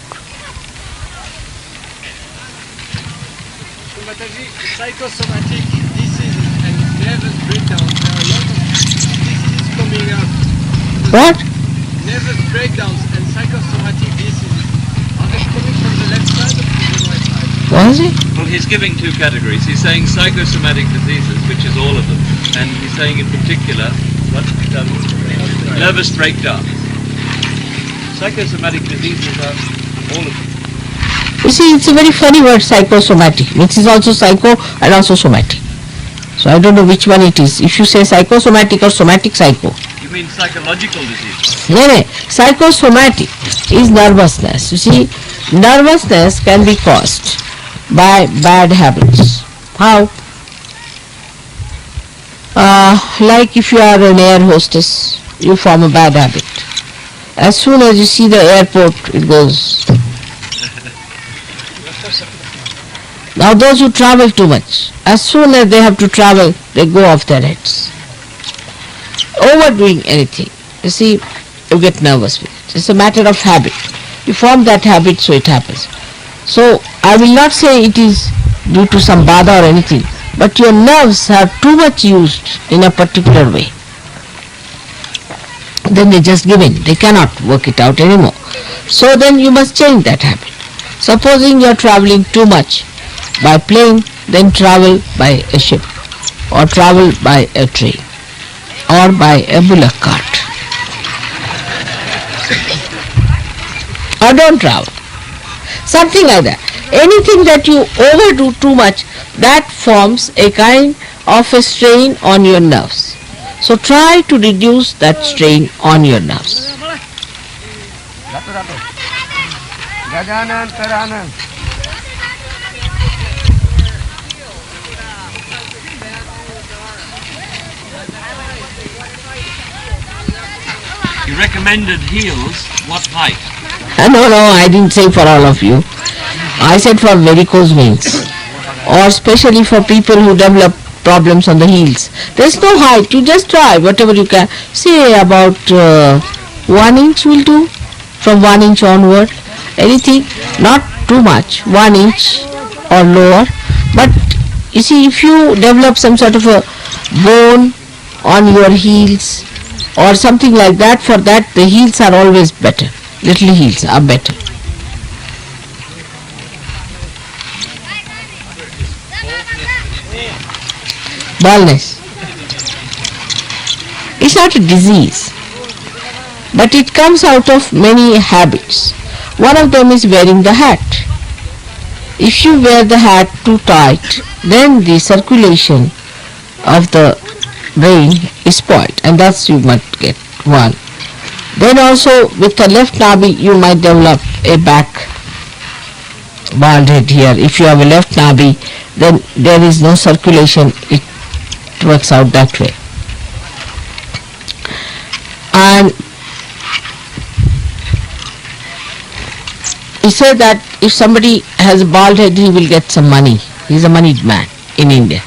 S4: So Mataji, psychosomatic diseases and nervous breakdowns, there are a lot of diseases coming up.
S3: What?
S4: Nervous breakdowns and psychosomatic diseases, are they coming from the left side or from the right side?
S3: What is it?
S2: Well, he's giving two categories. He's saying psychosomatic diseases, which is all of them, and he's saying in particular, nervous breakdown. Psychosomatic diseases are all of them.
S3: You see, it's a very funny word, psychosomatic, which is also psycho and also somatic. So I don't know which one it is. If you say psychosomatic or somatic psycho.
S2: You mean psychological disease?
S3: No. Psychosomatic is nervousness. You see, nervousness can be caused by bad habits. How? Like if you are an air hostess, you form a bad habit. As soon as you see the airport, it goes. Now those who travel too much, as soon as they have to travel, they go off their heads. Overdoing anything, you see, you get nervous with it. It's a matter of habit. You form that habit, so it happens. So I will not say it is due to some bada or anything, but your nerves are too much used in a particular way. Then they just give in. They cannot work it out anymore. So then you must change that habit. Supposing you are traveling too much by plane, then travel by a ship, or travel by a train, or by a bullock cart. Or don't travel. Something like that. Anything that you overdo too much, that forms a kind of a strain on your nerves. So try to reduce that strain on your nerves.
S2: You recommended heels, what height?
S3: No, I didn't say for all of you. I said for varicose veins, or especially for people who develop problems on the heels. There's no height, you just try whatever you can. Say about 1 inch will do, from 1 inch onward. Anything, not too much, 1 inch or lower. But you see, if you develop some sort of a bone on your heels or something like that, for that the heels are always better. Little heels are better. Baldness. It's not a disease, but it comes out of many habits. One of them is wearing the hat. If you wear the hat too tight, then the circulation of the brain is spoiled, and that's you might get one. Then also with the left nabi you might develop a back bald head here. If you have a left nabi, then there is no circulation, it works out that way. And he said that if somebody has a bald head, he will get some money. He is a moneyed man in India.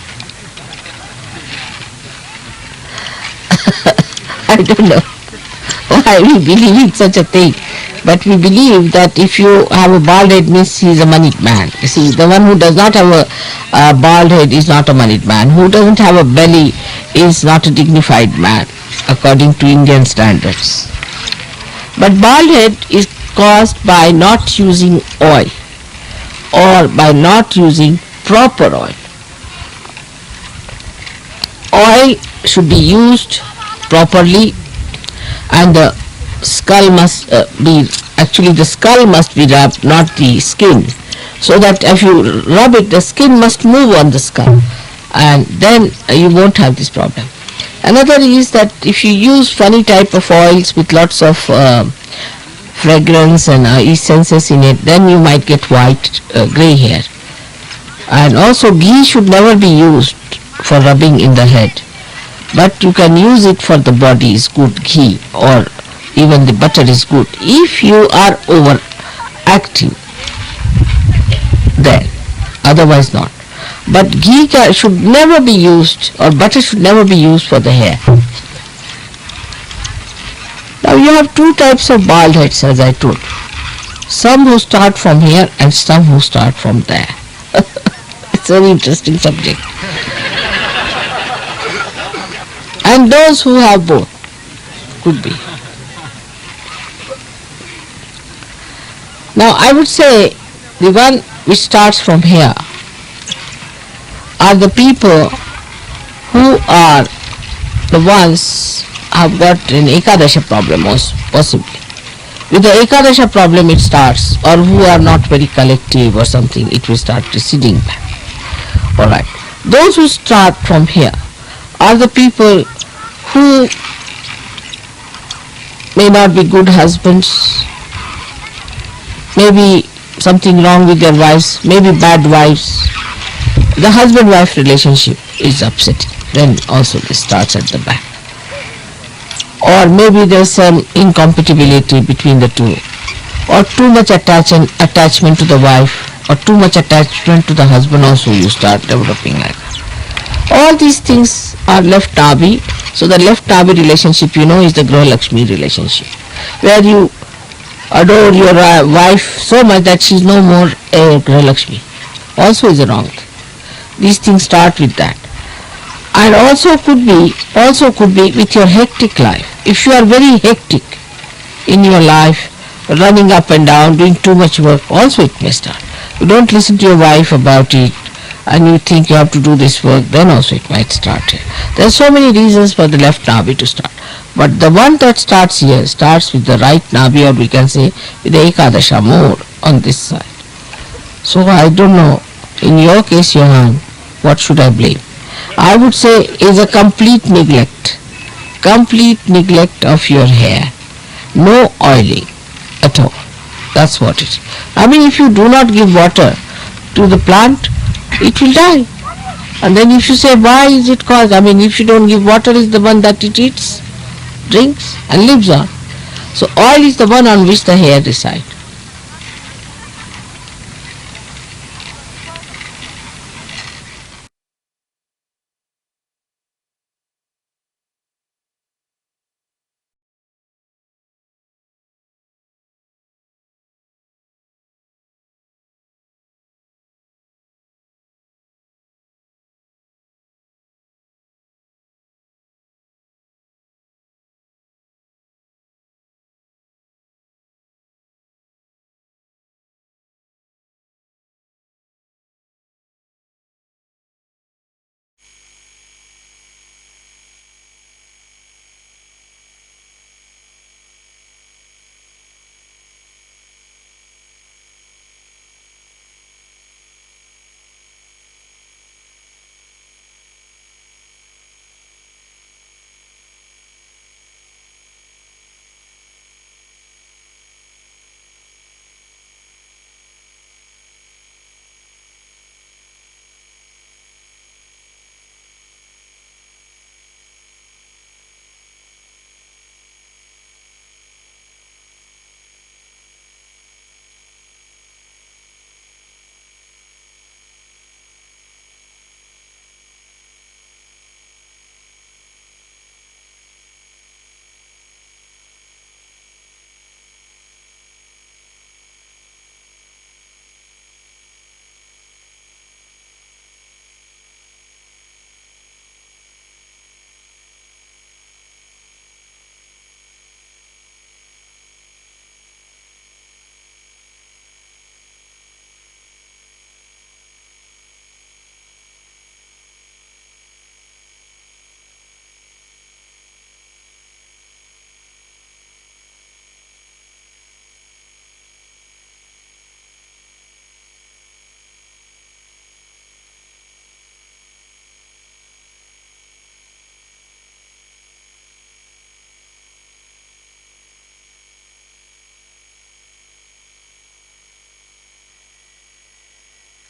S3: I don't know why we believe in such a thing. But we believe that if you have a bald head means he is a moneyed man. You see, the one who does not have a bald head is not a moneyed man. Who doesn't have a belly is not a dignified man, according to Indian standards. But bald head is caused by not using oil or by not using proper oil. Oil should be used properly, and the skull must the skull must be rubbed, not the skin, so that if you rub it, the skin must move on the skull, and then you won't have this problem. Another is that if you use funny type of oils with lots of fragrance and essences in it, then you might get white gray hair. And also ghee should never be used for rubbing in the head, but you can use it for the body is good, ghee, or even the butter is good if you are overactive, then otherwise not. But ghee should never be used, or butter should never be used for the hair. Now you have two types of bald heads, as I told you. Some who start from here and some who start from there. It's a very interesting subject. And those who have both could be. Now I would say the one which starts from here are the people who are the ones have got an Ekadasha problem also, possibly. With the Ekadasha problem it starts, or who are not very collective or something, it will start receding back. Alright. Those who start from here are the people who may not be good husbands, maybe something wrong with their wives, maybe bad wives. The husband-wife relationship is upsetting. Then also this starts at the back. Or maybe there's some incompatibility between the two, or too much attachment to the wife, or too much attachment to the husband also you start developing like that. All these things are left nabi. So the left nabi relationship, is the Graha Lakshmi relationship, where you adore your wife so much that she is no more a Graha Lakshmi. Also is a wrong thing. These things start with that. And also could be with your hectic life. If you are very hectic in your life, running up and down, doing too much work, also it may start. You don't listen to your wife about it, and you think you have to do this work, then also it might start here. There are so many reasons for the left nabi to start. But the one that starts here starts with the right nabi, or we can say with the Ekadasha more on this side. So I don't know, in your case, Johan, what should I blame? I would say is a complete neglect of your hair. No oiling at all. That's what it is. I mean, if you do not give water to the plant, it will die. And then if you say, why is it caused? I mean, if you don't give water, is the one that it eats, drinks and lives on. So oil is the one on which the hair resides.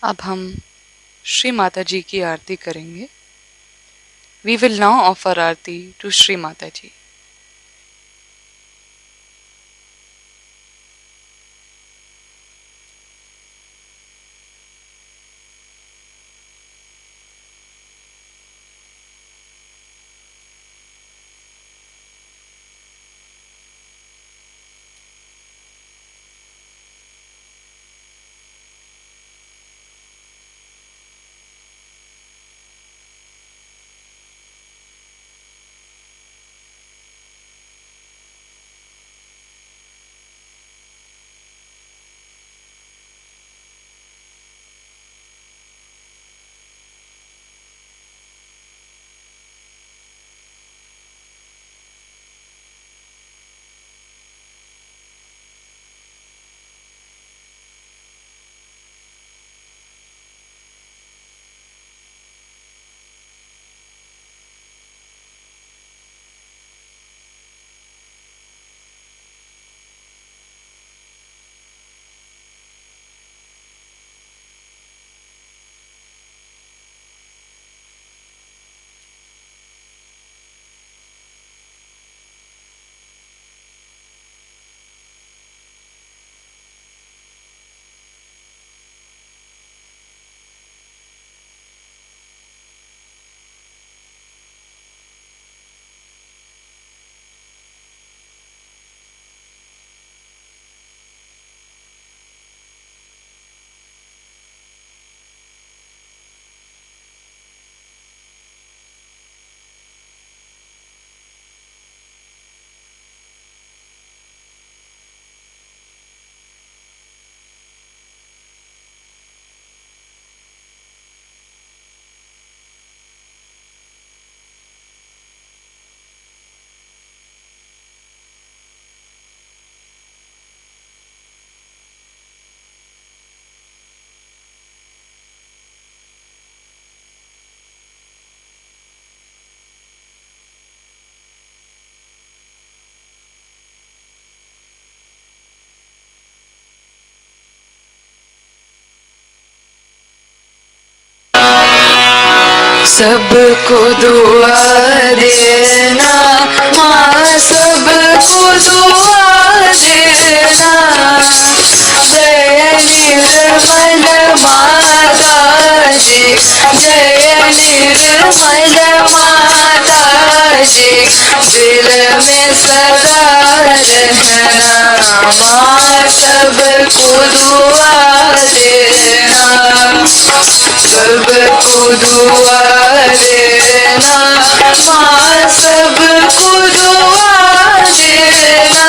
S1: अब हम श्री माता जी की आरती करेंगे. We will now offer Aarti to Shri Mata जी. सबको दुआ देना माँ, सबको दुआ देना. जय निर्मल माता जी, जय निर्मल माता जी. दिल में सदा रहना माँ, सबको दुआ देना. सबको दुआ देना माँ, सबको दुआ देना.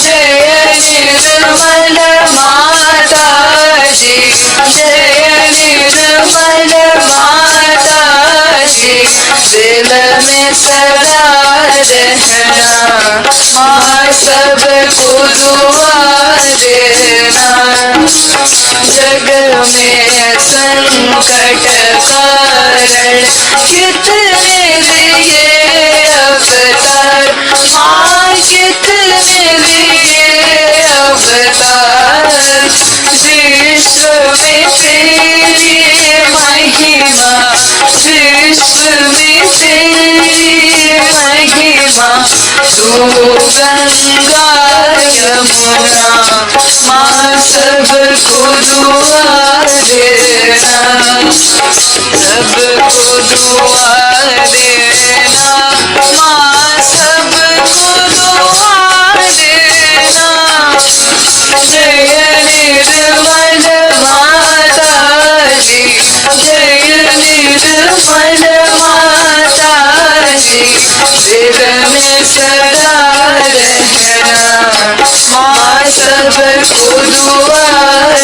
S1: जय निर्मल माता जी, जय निर्मल माता जी. दिल में सदा रहना माँ, सबको दुआ देना. जग में संकट कारण कितने लिए अवतार माँ, कितने लिए अवतार. विश्व में तेरी महिमा, विश्व में तेरी महिमा. तू गंगा यमुना माँ, सबको दुआ देना. सबको दुआ देना माँ, सबको दुआ देना. जय निर्मल माता जी, जय निर्मल माता जी. दिल में सदा रहना माँ, सबको दुआ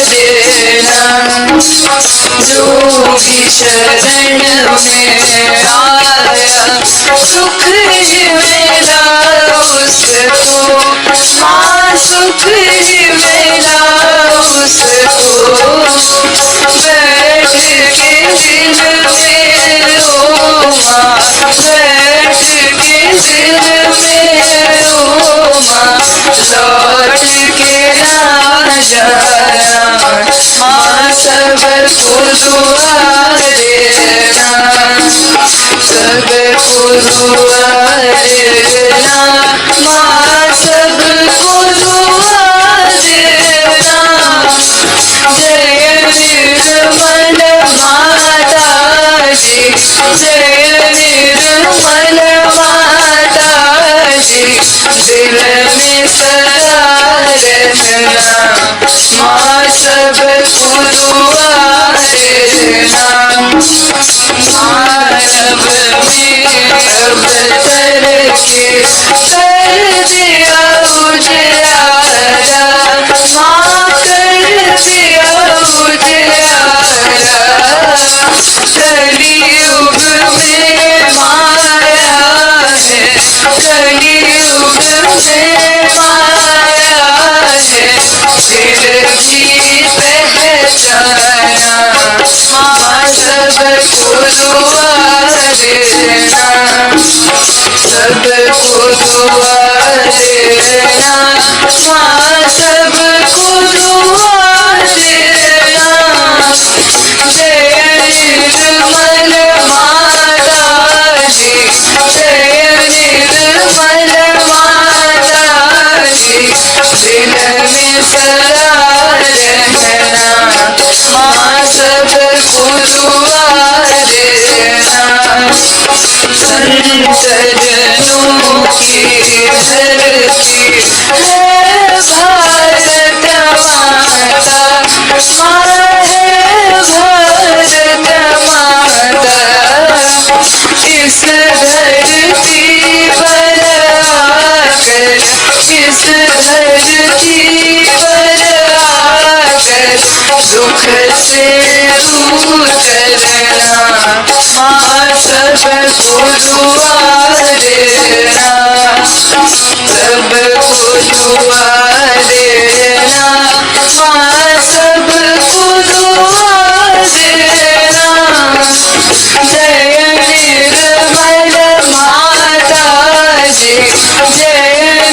S1: देना. जो भी शरण में आया सुख ही मिला उसको माँ, सुख ही मिला उसको. बैठ के दिल में ओ माँ, बैठ के दिल में ओ माँ. लौट के ना जाना माँ, सब सबको दुआ देना, सबको दुआ देना, माँ सबको दुआ देना। जय निर्मल माता जी, जय निर्मल माता जी, दिल में सदा रहना, माँ सबको दुआ देना। मानव में अब तरक्की कर दिया उजियारा, माँ कर दिया उजियारा। कलियुग में माया है, कलियुग में माया है, फिर भी पहचाना, माँ सबको दुआ देना, सबको दुआ देना, माँ सबको दुआ देना। जय निर्मल माता जी, जय निर्मल माता जी, दिल में सदा रहना, माँ सबको दुआ देना। संतजनों की धरती है भारत माता, माँ है भारत माता। इस धरती पर आकर, इस धरती पर आकर, दुख से दूर करना, माँ सबको दुआ देना, सबको दुआ देना, माँ सबको दुआ देना। जय निर्मल माता जी, जय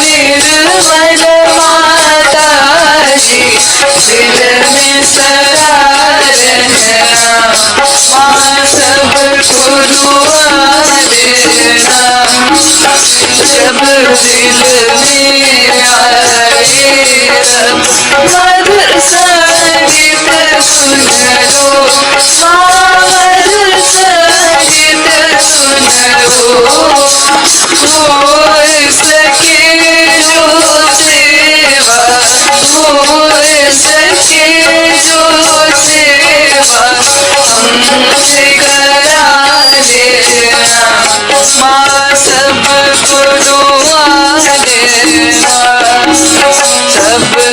S1: निर्मल माता जी, दिल में सदा रहना, माँ सबको दुआ देना। जब दिल में आए रब मधुर संगीत सुन लो, माँ मधुर संगीत सुन लो। हो सके जो सेवा, हो सके जो सेवा, हमसे करा देना, माँ सबको दुआ देना, सबको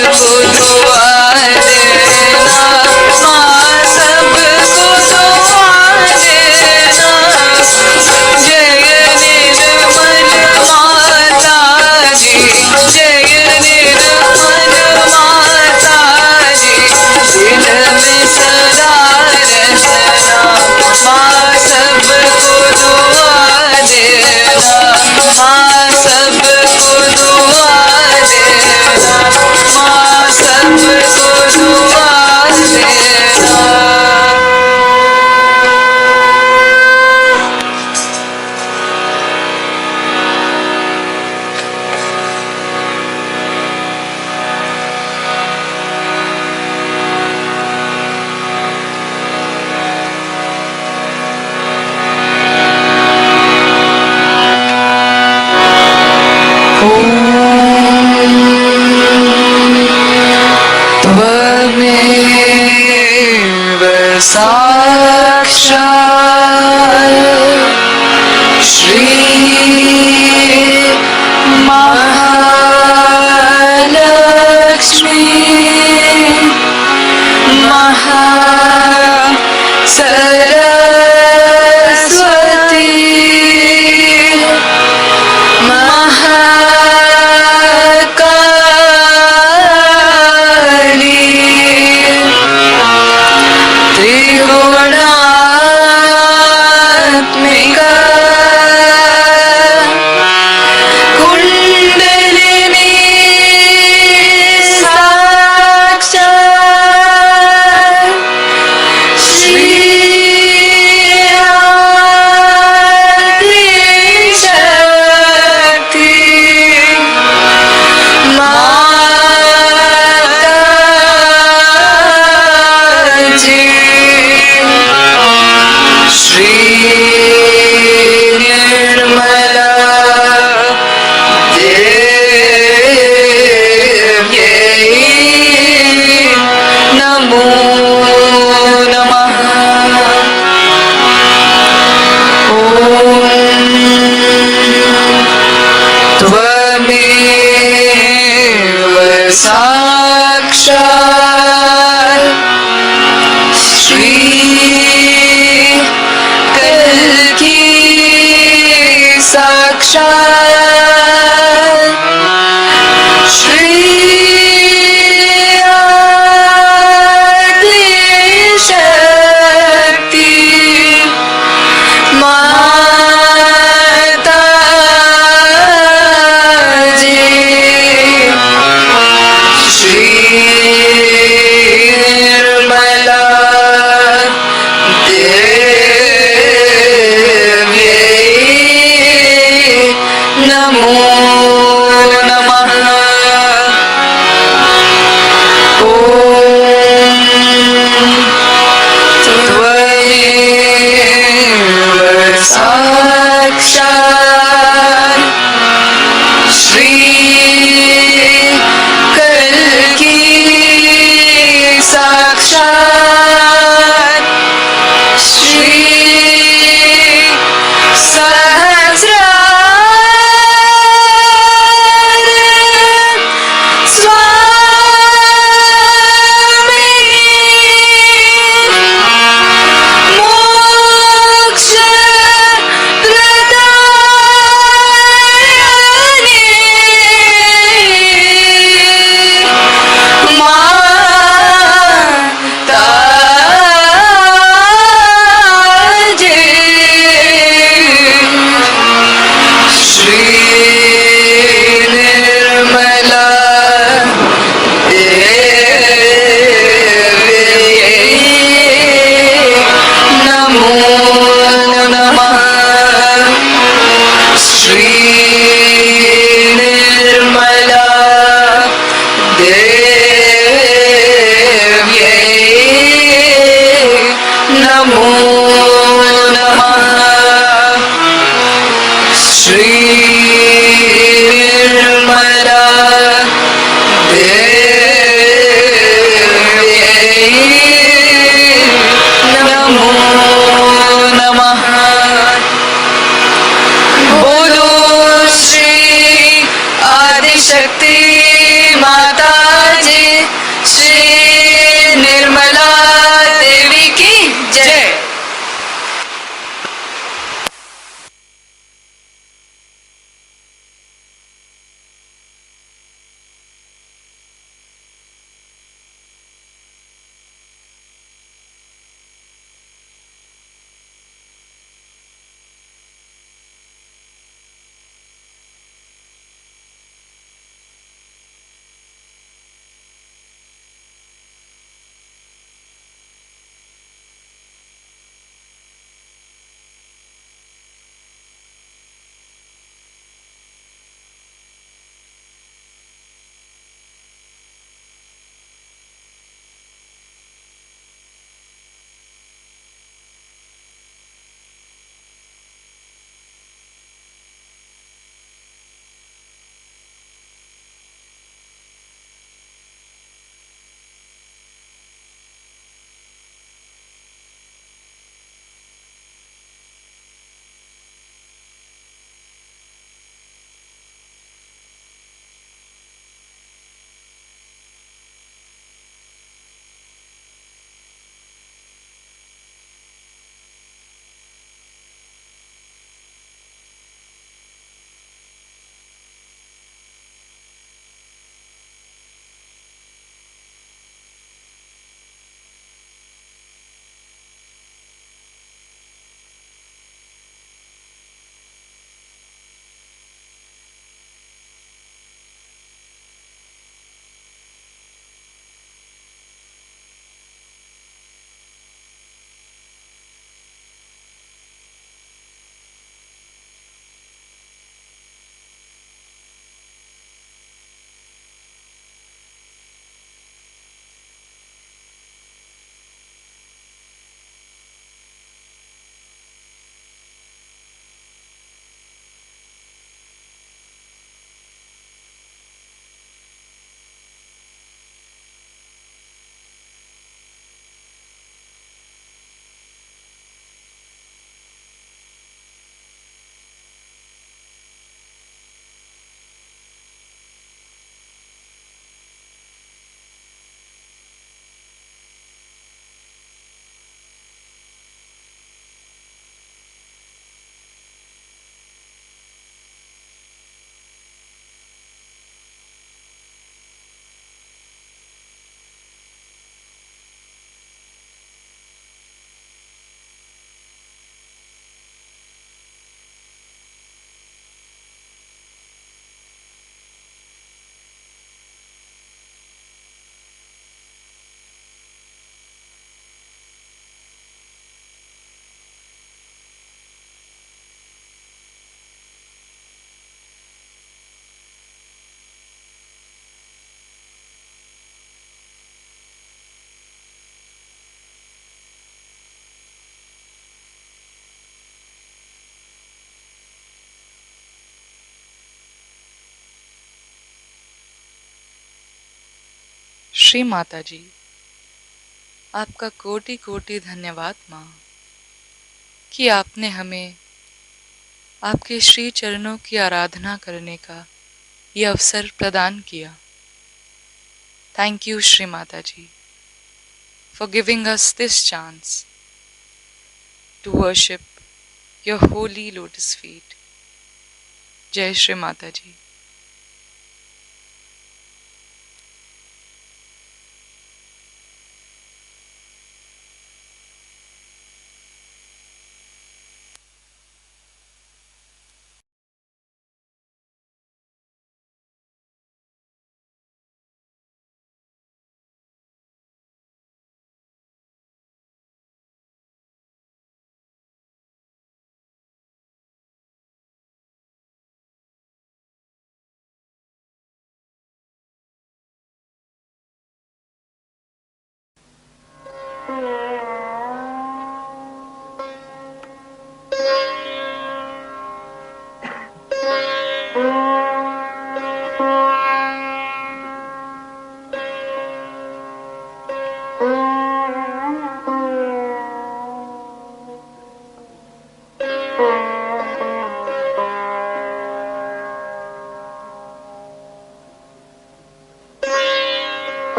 S1: दुआ देना, माँ सबको दुआ देना। जय निर्मल माता जी, जय निर्मल माता जी, दिल में सदा रहना, माँ सबको दुआ देना, माँ सबको दुआ देना, माँ सबको दुआ देना। त्वमेव साक्षात् श्री महालक्ष्मी महासरस्वती महाकाली त्रिगुणात्मिका कुंडलिनी साक्षात् नमो नमः। श्री निर्मला नमो नमः। बोलो श्री आदिशक्ति माता जी, श्री निर्मला देवी की जय। श्री माता जी, आपका कोटि कोटि धन्यवाद माँ कि आपने हमें आपके श्री चरणों की आराधना करने का ये अवसर प्रदान किया। Thank you Shri Mata ji for giving us this chance to worship your holy lotus feet. Jai Shri Mata ji.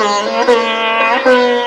S5: Thank you.